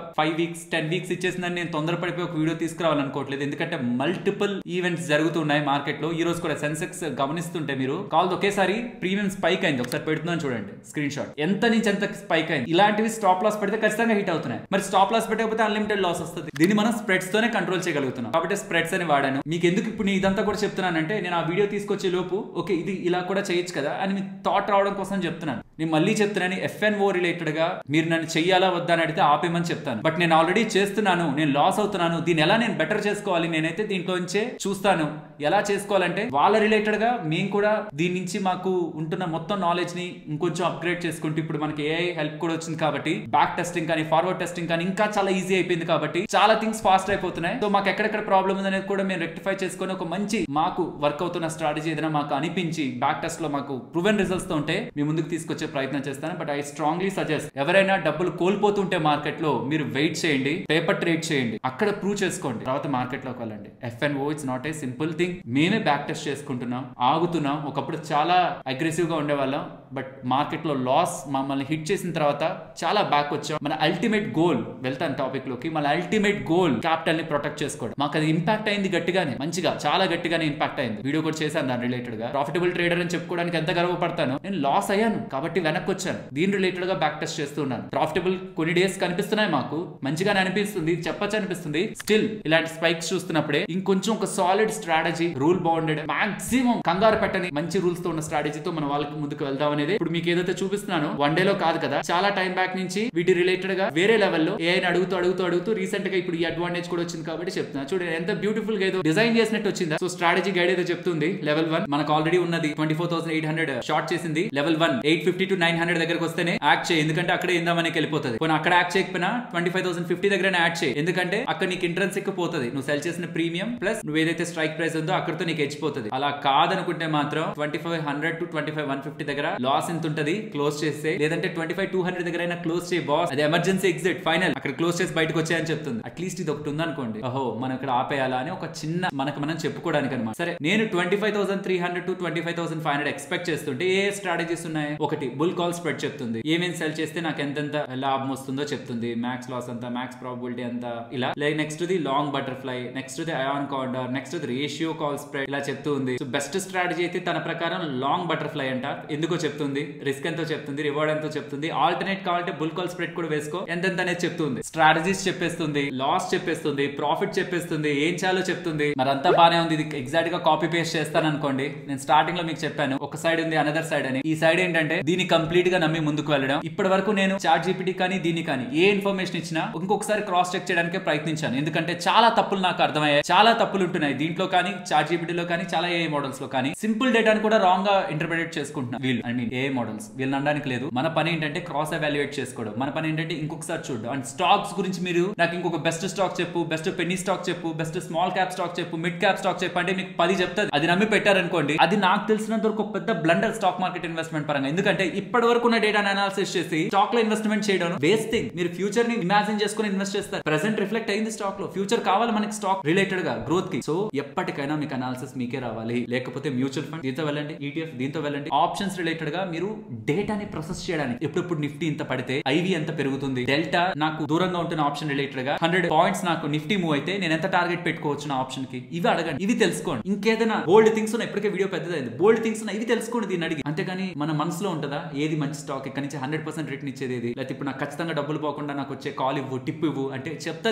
5 వీక్స్ 10 వీక్స్ ఇచ్చేసిందని నేను తొందరపడిపోయి ఒక వీడియో తీసుకురావాలనుకోవట్లేదు. ఎందుకంటే మల్టిపుల్ ఈవెంట్స్ జరుగుతున్నాయి మార్కెట్ లో. ఈ రోజు కూడా సెన్సెక్స్ గమనిస్తుంటే మీరు కాల్ ఒకేసారి ప్రీమియం స్పైక్ అయింది. ఒకసారి పెడుతున్నాను చూడండి స్క్రీన్ షాట్. ఎంత నుంచి ఎంత స్పైక్ అయింది. ఇలాంటివి స్టాప్ లాస్ పెడితే ఖచ్చితంగా హిట్ అవుతున్నాయి. మరి స్టాప్ లాస్ పెట్టకపోతే అన్లిమిటెడ్ లాస్ వస్తుంది. దీన్ని మనం స్ప్రెడ్స్ తోనే కంట్రోల్ చేయగలుగుతున్నాం కాబట్టి స్ప్రెడ్స్ అని వాడాను. మీకు ఎందుకు ఇప్పుడు నేను ఇదంతా కూడా చెప్తున్నానంటే, నేను ఆ వీడియో తీసుకొచ్చే లోపు ఓకే ఇది ఇలా కూడా చేయొచ్చు కదా అని మీకు థాట్ రావడం కోసం చెప్తున్నాను. నేను మళ్ళీ చెప్తున్నాను, FNO రిలేటెడ్ గా మీరు నన్ను చెయ్యాలా వద్దా అని అడిగితే ఆపేమని చెప్తాను. బట్ నేను ఆల్రెడీ చేస్తున్నాను, నేను లాస్ అవుతున్నాను, దీన్ని ఎలా నేను బెటర్ చేసుకోవాలి నేనైతే దీంట్లోంచే చూస్తాను. ఎలా చేసుకోవాలంటే వాళ్ళ రిలేటెడ్ గా మేము కూడా దీని నుంచి మాకు ఉంటున్న మొత్తం నాలెడ్జ్ ని ఇంకొంచెం అప్గ్రేడ్ చేసుకుంటూ ఇప్పుడు మనకి AI హెల్ప్ కూడా వచ్చింది కాబట్టి బ్యాక్ టెస్టింగ్ కానీ ఫార్వర్డ్ టెస్టింగ్ కానీ ఇంకా చాలా ఈజీ అయిపోయింది కాబట్టి చాలా థింగ్స్ ఫాస్ట్ అయిపోతున్నాయి. సో మాకు ఎక్కడెక్కడ ప్రాబ్లమ్ ఉంది అనేది కూడా మేము రెక్టిఫై చేసుకొని ఒక మంచి మాకు వర్క్ అవుతున్న స్ట్రాటజీ ఏదైనా మాకు అనిపించి బ్యాక్ టెస్ట్ లో మాకు ప్రూవెన్ రిజల్ట్స్ తో ఉంటే మీ ముందుకు తీసుకొచ్చే ప్రయత్నం చేస్తాను. బట్ ఐ స్ట్రాంగ్లీ సజెస్ట్ ఎవరైనా డబ్బులు కోల్పోతుంటే మార్కెట్ లో మీరు వెయిట్ చేయండి, పేపర్ ట్రేడ్ చేయండి, అక్కడ ప్రూవ్ చేసుకోండి, తర్వాత మార్కెట్ లోకి వెళ్ళండి. FNO it's not a simple thing. మేమే బ్యాక్ టెస్ట్ చేసుకుంటున్నాం, ఆగుతున్నాం. ఒకప్పుడు చాలా అగ్రెసివ్ గా ఉండేవాళ్ళం, బట్ మార్కెట్ లో లాస్ మమ్మల్ని హిట్ చేసిన తర్వాత చాలా బ్యాక్ వచ్చాం. మన అల్టిమేట్ గోల్, వెళ్తాను టాపిక్ లోకి, మన అల్టిమేట్ గోల్ క్యాపిటల్ ని ప్రొటెక్ట్ చేసుకోవడం. మాకు అది ఇంపాక్ట్ అయింది గట్టిగానే, మంచిగా చాలా గట్టిగానే ఇంపాక్ట్ అయింది. వీడియో కూడా చేశాను దాని రిలేటెడ్ గా. ప్రాఫిటబుల్ ట్రేడర్ అని చెప్పుకోవడానికి ఎంత గర్వపడతాను. నేను లాస్ అయ్యాను కాబట్టి వెనక్కి వచ్చాను. దీని రిలేటెడ్ గా బ్యాక్ టెస్ట్ చేస్తున్నాను. ప్రాఫిటబుల్ కొన్ని డేస్ కనిపిస్తున్నాయి, మాకు మంచిగానే అనిపిస్తుంది, చెప్పచ్చు అనిపిస్తుంది. స్టిల్ ఇలాంటి స్పైక్స్ చూస్తున్నప్పుడే ఇంకొంచెం ఒక solid strategy, rule bounded, maximum కంగారు పెట్టని మంచి రూల్స్ తో ఉన్న స్ట్రాటజీతో మన వాళ్ళకి ముందుకు వెళ్దాం అనేది ఇప్పుడు మీకు ఏదైతే చూపిస్తున్నానో వన్ డే లో కాదు కదా, చాలా టైం బ్యాక్ నుంచి వీటి రిలేటెడ్ గా వేరే లెవెల్లో ఏఐని అడుగుతూ రీసెంట్ గా ఇప్పుడు ఈ అడ్వాంటేజ్ కూడా వచ్చింది కాబట్టి చెప్తున్నా. చూడండి ఎంత బ్యూటిఫుల్ గా ఏదో డిజైన్ చేసినట్టు వచ్చిందా. సో స్ట్రాటజీ గైడ్ ఏదో చెప్తుంది. లెవెల్ 1 మనకు ఆల్రెడీ ఉన్నది 24,800 షార్ట్ చేసింది. లెవెల్ 1 850 to 900 దగ్గరకు వస్తేనే యాక్ట్ చేయి, ఎందుకంటే అక్కడే ఇందామనికి వెళ్ళిపోతుంది. కొన్ని అక్కడ యాక్ట్ చేయకపోయినా 25,050 దగ్గర యాడ్ చేయి, ఎందుకంటే అక్కడ నీకు ఇంట్రెన్స్ ఎక్కుపోతుంది. నువ్వు సెల్ చేసిన ప్రీమియం ప్లస్ నువ్వు ఏదైతే స్ట్రైక్ ప్రైస్ ఉందో అక్కడతో నీకు హెచ్చిపోతుంది. అలా కాదనుకుంటే మాత్రం 2500 to 25,150 దగ్గర లాస్ ఎంత ఉంటది క్లోజ్ చేస్తే, లేదంటే 25,200 దగ్గర అయినా క్లోజ్ చేయి బాస్, అది ఎమర్జెన్సీ ఎగ్జిట్ ఫైనల్, అక్కడ క్లోజ్ చేసి బయటకు వచ్చాయని చెప్తుంది. అట్లీస్ట్ ఇది ఒకటి ఉందనుకోండి, ఓహో మనం ఇక్కడ ఆపేయాలా అని ఒక చిన్న మనకు మనం చెప్పుకోవడానికి అనమాట. సరే నేను 25,300 to 25,500 ఎక్స్పెక్ట్ చేస్తుంటే ఏ స్ట్రాటజీస్ ఉన్నాయి? ఒకటి బుల్ కాల్ స్ప్రెడ్ చెప్తుంది, ఏమేమి సెల్ చేస్తే నాకు ఎంతెంత లాభం వస్తుందో చెప్తుంది, మ్యాక్స్ లాస్ అంత, మ్యాక్స్ ప్రాబిలిటీ అంత, ఇలా. Next the long butterfly, next the iron condor, next the ratio call spread, ఇలా చెప్తూ ఉంది. సో బెస్ట్ స్ట్రాటజీ అయితే తన ప్రకారం లాంగ్ బటర్ఫ్లై అంట. ఎందుకో చెప్తుంది, రిస్క్ ఎంతో చెప్తుంది, రివార్డ్ ఎంతో చెప్తుంది. ఆల్టర్నేట్ కావాలంటే బుల్ కాల్ స్ప్రెడ్ కూడా వేసుకో, ఎంతెంత అనేది చెప్తుంది. స్ట్రాటజీస్ చెప్పేస్తుంది, లాస్ చెప్పేస్తుంది, ప్రాఫిట్ చెప్పేస్తుంది, ఏం చేయాలో చెప్తుంది. మరి అంతా బానే ఉంది. ఇది ఎగ్జాక్ట్ గా కాపీ పేస్ట్ చేస్తాను అనుకోండి. నేను స్టార్టింగ్ లో మీకు చెప్పాను ఒక సైడ్ ఉంది అనదర్ సైడ్ అని. ఈ సైడ్ ఏంటంటే దీన్ని కంప్లీట్ గా నమ్మి ముందుకు వెళ్ళడం. ఇప్పటి వరకు నేను చాట్ జీపీటీ కానీ దీన్ని కానీ ఏ ఇన్ఫర్మేషన్ ఇచ్చినా ఇంకొకసారి క్రాస్ చెక్ చేయడానికి ప్రయత్నించాను, ఎందుకంటే చాలా తప్పులు నాకు అర్థమయ్యాయి. చాలా తప్పులు ఉంటున్నాయి దీంట్లో కానీ, చాట్ జీపీటీలో కానీ, చాలా ఏ మోడల్స్ లో కానీ. సింపుల్ డేటాను కూడా రాంగ్ గా ఇంటర్ప్రిటేట్ చేసుకుంటున్నారు వీళ్ళు. అండ్ ఏ మోడల్స్ వీళ్ళని అనడానికి లేదు. మన పని ఏంటంటే క్రాస్ ఎవాల్యుయేట్ చేసుకోవడం. మన పని ఏంటంటే ఇంకొకసారి చూడడం. అండ్ స్టాక్స్ గురించి మీరు నాకు ఇంకొక బెస్ట్ స్టాక్ చెప్పు, బెస్ట్ పెన్నీ స్టాక్ చెప్పు, బెస్ట్ స్మాల్ క్యాప్ స్టాక్ చెప్పు, మిడ్ క్యాప్ స్టాక్ చెప్పు అంటే మీకు 10 చెప్తాది. అది నమ్మి పెట్టారనుకోండి, అది నాకు తెలిసినంత వరకు పెద్ద బ్లండర్ స్టాక్ మార్కెట్ ఇన్వెస్ట్మెంట్ పరంగా. ఎందుకంటే ఇప్పటి వరకు ఉన్న డేటాను అనాలిసిస్ చేసి స్టాక్ లో ఇన్వెస్ట్మెంట్ చేయడం వేస్ట్ థింగ్. మీరు ఫ్యూచర్ ని ఇమాజిన్ చేసుకుని ఇన్వెస్ట్ చేస్తారు. ప్రెసెంట్ రిఫ్లెక్ట్ అయింది స్టాక్ లో. ఫ్యూచర్ కావాలి మనకి స్టాక్ రిలేటెడ్ గా గ్రోత్ కి. సో ఎప్పటికైనా మీకు అనాలిసిస్ మీకే రావాలి. లేకపోతే మ్యూచువల్ ఫండ్ దీంతో వెళ్ళండి, ETF దీంతో వెళ్ళండి. ఆప్షన్స్ రిలేటెడ్ గా మీరు డేటాని ప్రాసెస్ చేయడానికి ఎప్పుడప్పుడు నిఫ్టీ ఇంత పడితే IV ఎంత పెరుగుతుంది, డెల్టా నాకు దూరంగా ఉంటున్న ఆప్షన్ రిలేటెడ్ గా 100 పాయింట్స్ నాకు నిఫ్టీ మూవ్ అయితే నేను ఎంత టార్గెట్ పెట్టుకోవచ్చు నా ఆప్షన్ కి, ఇవి అడగండి, ఇవి తెలుసుకోండి. ఇంకేదైనా బోల్డ్ థింగ్స్ ఉన్నాయి, ఇప్పటికే వీడియో పెద్దదైంది, బోల్డ్ థింగ్స్ ఉన్నాయి, ఇవి తెలుసుకోండి దీన్ని అడిగి. అంతేగాని మన మనసులో ఉంటుందా ఏది మంచి స్టాక్, ఇక్కడ నుంచి 100% రిటర్న్ ఇచ్చేది ఏది, లేకపోతే ఇప్పుడు నాకు ఖచ్చితంగా డబ్బులు పోకుండా నాకు వచ్చే కాల్ ఇవ్వు, టిప్ ఇవ్వు అంటే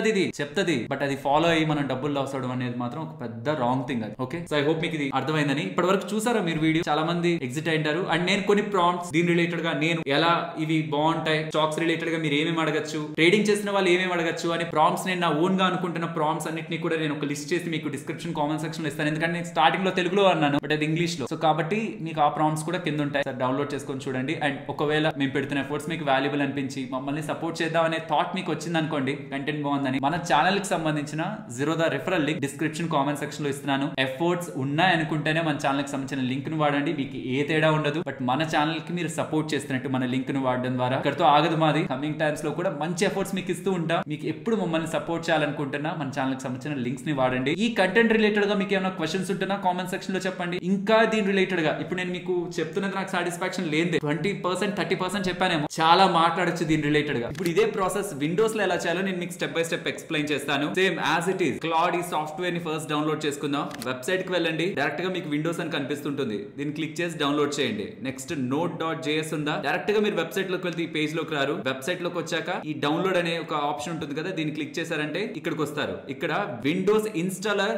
చెప్తది బట్ అది ఫాలో అయ్యి మనం డబ్బులు లాస్ అవడం అనేది మాత్రం ఒక పెద్ద రాంగ్ థింగ్ అది. ఓకే, సో ఐ హోప్ మీకు ఇది అర్థమైందని. ఇప్పటి వరకు చూసారా మీరు వీడియో, చాలా మంది ఎగ్జిట్ అయ్యారు. అండ్ నేను కొన్ని ప్రాంప్ట్స్ దీని రిలేటెడ్ గా నేను ఎలా ఇవి బాగుంటాయి, స్టాక్స్ రిలేటెడ్ గా మీరు ఏమేమి అడగచ్చు, ట్రేడింగ్ చేసిన వాళ్ళు ఏమేమి అడగచ్చు అని ప్రాంప్ట్స్ నేను నా ఓన్ గా అనుకుంటున్న ప్రాంప్ట్స్ అన్నిటిని కూడా నేను ఒక లిస్ట్ చేసి మీకు డిస్క్రిప్షన్ కామెంట్ సెక్షన్ లో ఇస్తాను. ఎందుకంటే నేను స్టార్టింగ్ లో తెలుగులో అన్నాను బట్ అది ఇంగ్లీష్ లో. సో కాబట్టి మీకు ఆ ప్రాంప్ట్స్ కూడా కింద ఉంటాయి, డౌన్లోడ్ చేసుకొని చూడండి. అండ్ ఒకవేళ మేము పెడుతున్న ఎఫర్ట్స్ మీకు వాల్యుబుల్ అనిపించి మమ్మల్ని సపోర్ట్ చేద్దాం అనే థాట్ మీకు వచ్చింది అనుకోండి, కంటెంట్ బాగుందని, మన ఛానల్ కి సంబంధించిన Zerodha referral link description comment section లో ఇస్తున్నాను. ఎఫర్ట్స్ ఉన్నాయనుకుంటేనే మన ఛానల్ కి సంబంధించిన లింక్ ను వాడండి, మీకు ఏ తేడా ఉండదు. బట్ మన ఛానల్ కి మీరు సపోర్ట్ చేస్తున్నట్టు మన లింక్ ను వాడడం ద్వారా. ఇక్కడతో ఆగదు మాది, కమింగ్ టైమ్స్ లో కూడా మంచి ఎఫర్ట్స్ మీకు ఇస్తూ ఉంటాం. మీకు ఎప్పుడు మమ్మల్ని సపోర్ట్ చేయాలనుకుంటున్నా మన ఛానల్ కి సంబంధించిన లింక్స్ ని వాడండి. ఈ కంటెంట్ రిలేటెడ్ గా మీకు ఏమైనా క్వశ్చన్స్ ఉంటున్నా కామెంట్ సెక్షన్ లో చెప్పండి. ఇంకా దీని రిలేటెడ్ గా ఇప్పుడు నేను మీకు చెప్తున్నది నాకు సాటిస్ఫాక్షన్ లేదే, 20% 30% చెప్పానేమో, చాలా మాట్లాడొచ్చు దీని రిలేటెడ్ గా. ఇప్పుడు ఇదే ప్రాసెస్ విండోస్ లో ఎలా చేయాలో నేను మీకు స్టెప్ బై స్టెప్ ఎక్స్ప్లెయిన్ చేస్తాను. Same as it is. Claude ఈ సాఫ్ట్వేర్ ని ఫస్ట్ డౌన్లోడ్ చేసుకుందాం. వెబ్సైట్ కి వెళ్ళండి, డైరెక్ట్ గా మీకు విండోస్ అని కనిపిస్తుంటుంది, దీన్ని క్లిక్ చేసి డౌన్లోడ్ చేయండి. నెక్స్ట్ node.js ఉందా, డైరెక్ట్ గా మీరు వెబ్సైట్ లోకి వెళ్తే ఈ పేజ్ లోకి రారు. వెబ్సైట్ లోకి వచ్చాక ఈ డౌన్లోడ్ అనే ఒక ఆప్షన్ ఉంటుంది కదా, దీన్ని క్లిక్ చేశారంటే ఇక్కడికి వస్తారు. ఇక్కడ విండోస్ ఇన్స్టాలర్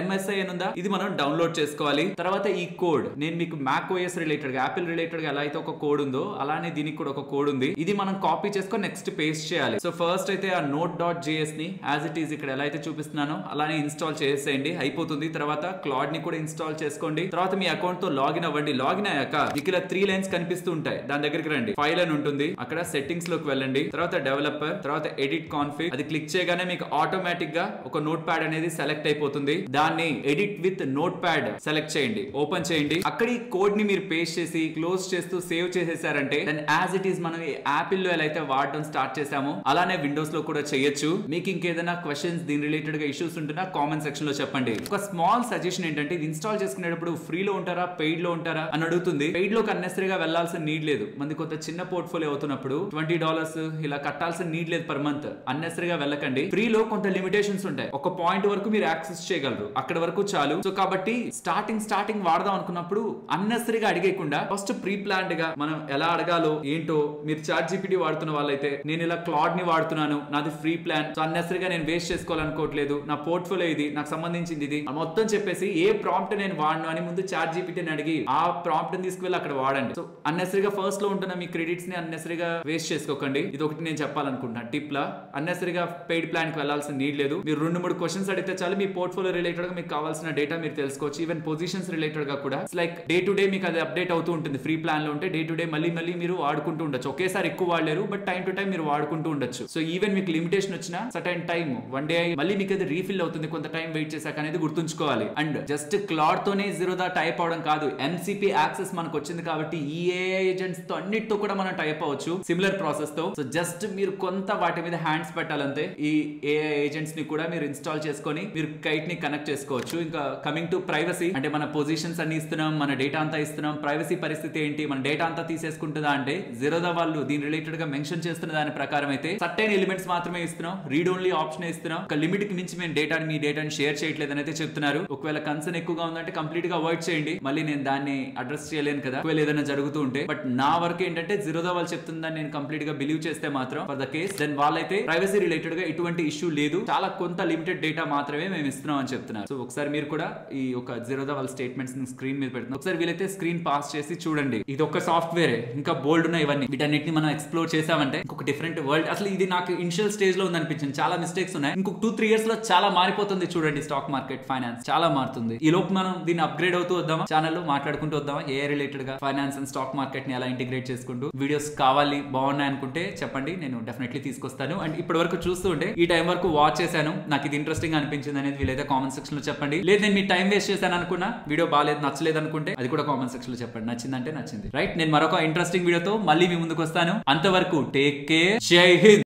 .msi అని ఉందా, ఇది మనం డౌన్లోడ్ చేసుకోవాలి. తర్వాత ఈ కోడ్ నేను మీకు మ్యాక్ OS రిలేటెడ్ గా, యాపిల్ రిలేటెడ్ గా ఎలా అయితే ఒక కోడ్ ఉందో అలానే దీనికి కూడా ఒక కోడ్ ఉంది. ఇది మనం కాపీ చేసుకొని నెక్స్ట్ పేస్ట్ చేయాలి. సో ఫస్ట్ అయితే ఆ node.js ని యాజ్ ఇట్ ఈస్ ఇక్కడ ఎలా అయితే చూపిస్తున్నానో అలానే ఇన్స్టాల్ చేసేయండి, అయిపోతుంది. తర్వాత క్లాడ్ ని కూడా ఇన్స్టాల్ చేసుకోండి. తర్వాత మీ అకౌంట్ తో లాగిన్ అవ్వండి. లాగిన్ అయ్యాక మీకు ఇలా 3 లైన్స్ కనిపిస్తూ ఉంటాయి, దాని దగ్గరికి రండి. ఫైల్ అని ఉంటుంది, అక్కడ సెట్టింగ్స్ లోకి వెళ్ళండి. తర్వాత డెవలపర్, తర్వాత ఎడిట్ కాన్ఫిగ్, అది క్లిక్ చేయగానే మీకు ఆటోమేటిక్ గా ఒక నోట్ ప్యాడ్ అనేది సెలెక్ట్ అయిపోతుంది. దాన్ని edit with note pad select చేయండి, ఓపెన్ చేయండి. అక్కడ ఈ కోడ్ ని మీరు పేస్ట్ చేసి క్లోజ్ చేస్తూ సేవ్ చేసేసారంటే దెన్ యాజ్ ఇట్ ఈస్ మనం యాపిల్ లో ఎలా అయితే వాడడం స్టార్ట్ చేసామో అలానే విండోస్ లో కూడా చేయొచ్చు. మీకు ఇంకేదైనా క్వశ్చన్స్ దీని రిలేటెడ్ గా ఇష్యూస్ ఉంటున్నా కామెంట్ సెక్షన్ లో చెప్పండి. ఒక స్మాల్ సజెషన్ ఏంటంటే, ఇది ఇన్స్టాల్ చేసుకునేటప్పుడు ఫ్రీలో ఉంటారా పెయిడ్ లో ఉంటారా అని అడుగుతుంది. పెయిడ్ లోకి అన్నెసరీగా వెళ్లాల్సిన నీడ్ లేదు. మంది కొంత చిన్న పోర్ట్ఫోలియో అవుతున్నప్పుడు $20 ఇలా కట్టాల్సిన నీడ్ లేదు పర్ మంత్. అన్నెసరీగా వెళ్ళకండి. ఫ్రీలో కొంత లిమిటేషన్స్ ఉంటాయి, ఒక పాయింట్ వరకు మీరు యాక్సెస్ చేయగలరు, అక్కడ వరకు చాలు. సో కాబట్టి స్టార్టింగ్ వాడదాం అనుకున్నప్పుడు అన్నెసరీగా అడిగేయకుండా ఫస్ట్ ప్రీ ప్లాన్డ్ గా మనం ఎలా అడగాలో ఏంటో, మీరు ChatGPT వాడుతున్న వాళ్ళైతే నేను ఇలా క్లాడ్ ని వాడుతున్నాను, నాది ఫ్రీ ప్లాన్, సో అన్నెసరీగా నేను వేస్ట్ చేసుకోవాలనుకోవట్లేదు, నా పోర్ట్ఫోలియో ఇది, నాకు సంబంధించింది ఇది మొత్తం చెప్పేసి ఏ ప్రాంప్ట్ నేను వాడను అని ముందు ChatGPT ని అడిగి ఆ ప్రాంప్ట్ ని తీసుకువెళ్ళి అక్కడ వాడండి. సో అన్నెసరీగా ఫస్ట్ లో ఉంటున్న మీ క్రెడిట్స్ ని అన్నెసరీగా వేస్ట్ చేసుకోకండి. ఇది ఒకటి నేను చెప్పాలనుకుంటున్నాను టిప్ లా. అన్నెసరీగా పెయిడ్ ప్లాన్ కి వెళ్లాల్సిన నీడ్ లేదు. మీరు 2-3 క్వశ్చన్స్ అడిగితే చాలు, మీ పోర్ట్ఫోలియో రిలేటెడ్ గా మీకు కావాల్సిన డేటా మీరు తెలుసుకోవచ్చు. ఈవెన్ పొజిషన్స్ రిలేటెడ్ గా కూడా లైక్ డే టు డే మీకు అది అప్డేట్ అవుతూ ఉంటుంది. ఫ్రీ ప్లాన్ లో ఉంటే డే టు డే మళ్ళీ మీరు వాడుకుంటూ ఉండొచ్చు. ఒకేసారి ఎక్కువ వాడలేరు బట్ టైం టు టైం మీరు వాడుకుంటూ ఉండొచ్చు. సో ఈవెన్ మీకు లిమిటేషన్ వచ్చినా సర్టెన్ టైం 1 డే మళ్ళీ మీకు అది రీఫిల్ అవుతుంది, కొంత టైం వెయిట్ చేశాక అనేది గుర్తుంచుకోవాలి. అండ్ జస్ట్ క్లాడ్ తోనే Zerodha టైప్ అవడం కాదు, MCP యాక్సెస్ మనకు వచ్చింది కాబట్టి ఈ AI ఏజెంట్స్ తో అన్నిటితో కూడా మనం టైప్ అవ్వచ్చు సిమిలర్ ప్రాసెస్ తో. సో జస్ట్ మీరు కొంత వాటి మీద హ్యాండ్స్ పెట్టాలంతే. ఈ AI ఏజెంట్స్ ని కూడా మీరు ఇన్స్టాల్ చేసుకొని మీరు కైట్ ని కనెక్ట్ చేసుకోవచ్చు. ఇంకా కమింగ్ టు ప్రైవసీ, అంటే మన పొజిషన్స్ అన్ని ఇస్తున్నాం, మన డేటా అంతా ఇస్తున్నాం, ప్రైవసీ పరిస్థితి ఏంటి, మన డేటా అంతా తీసేసుకుంటుందా అంటే Zerodha వాళ్ళు దీని రిలేటెడ్ గా మెన్షన్ చేస్తున్న దాని ప్రకారం అయితే సర్టైన్ ఎలిమెంట్స్ మాత్రమే ఇస్తున్నాం, రీడ్ ఓన్లీ ఆప్షన్ ఇస్తున్నాం, ఒక లిమిట్ కి మించి మేము మీ డేటాని షేర్ చేయట్లేదు అని అయితే చెప్తున్నారు. ఒకవేళ కన్సర్న్ ఎక్కువగా ఉందంటే కంప్లీట్ గా అవాయిడ్ చేయండి, మళ్ళీ నేను దాన్ని అడ్రస్ చేయలేను కదా ఒకవేళ ఏదైనా జరుగుతూ ఉంటే. బట్ నా వర్క్ ఏంటంటే Zerodha వాళ్ళు చెప్తుందని నేను కంప్లీట్ గా బిలీవ్ చేస్తే మాత్రం ఫర్ ద కేస్ దెన్ వాళ్ళైతే ప్రైవసీ రిలేటెడ్ గా ఎటువంటి ఇష్యూ లేదు, చాలా కొంత లిమిటెడ్ డేటా మాత్రమే మేము ఇస్తున్నాం అని చెప్తున్నారు. సో ఒకసారి మీరు కూడా ఈ ఒక Zerodha వాళ్ళ స్టేట్మెంట్స్ స్క్రీన్ మీద పెడుతున్నారు, ఒకసారి వీలైతే స్క్రీన్ పాస్ చేసి చూడండి. ఇది ఒక సాఫ్ట్వేర్, ఇంకా బోల్డ్ ఉన్నాయి ఇవన్నీ, వీటన్నిటిని మనం ఎక్స్ప్లోర్ చేసామంటే ఇంకొక డిఫరెంట్ వరల్డ్. అసలు ఇది నాకు ఇనిషియల్ స్టేజ్ లో ఉంది అనిపించింది, చాలా మిస్టేక్స్ ఉన్నాయి. ఇంకొక 2-3 ఇయర్స్ లో చాలా మారిపోతుంది చూడండి. స్టాక్ మార్కెట్, ఫైనాన్స్ చాలా మారుతుంది. ఈ లోపు మనం దీన్ని అప్గ్రేడ్ అవుతూ వద్దామా, ఛానల్లో మాట్లాడుకుంటూ వద్దామా ఏ రిలేటెడ్ గా ఫైనాన్స్ అండ్ స్టాక్ మార్కెట్ ని ఎలా ఇంటిగ్రేట్ చేసుకుంటూ. వీడియోస్ కావాలి బాగున్నాయి అనుకుంటే చెప్పండి, నేను డెఫినెట్లీ తీసుకొస్తాను. అండ్ ఇప్పటి వరకు చూస్తూ ఉంటే ఈ టైం వరకు వాచ్ చేశాను, నాకు ఇది ఇంట్రెస్టింగ్ అనిపించింది అనేది వీలైతే కామెంట్ సెక్షన్ లో చెప్పండి. లేదు నేను మీ టైం వేస్ట్ చేశాను అనుకున్నా, వీడియో బాగాలేదు నచ్చలేదు అనుకుంటే అది కూడా కామెంట్ సెక్షన్ లో చెప్పండి. నచ్చిందంటే నచ్చింది, రైట్. నేను మరొక ఇంట్రెస్టింగ్ వీడియోతో మళ్ళీ మీ ముందుకు వస్తాను. అంతవరకు టేక్ కేర్, జై హింద్.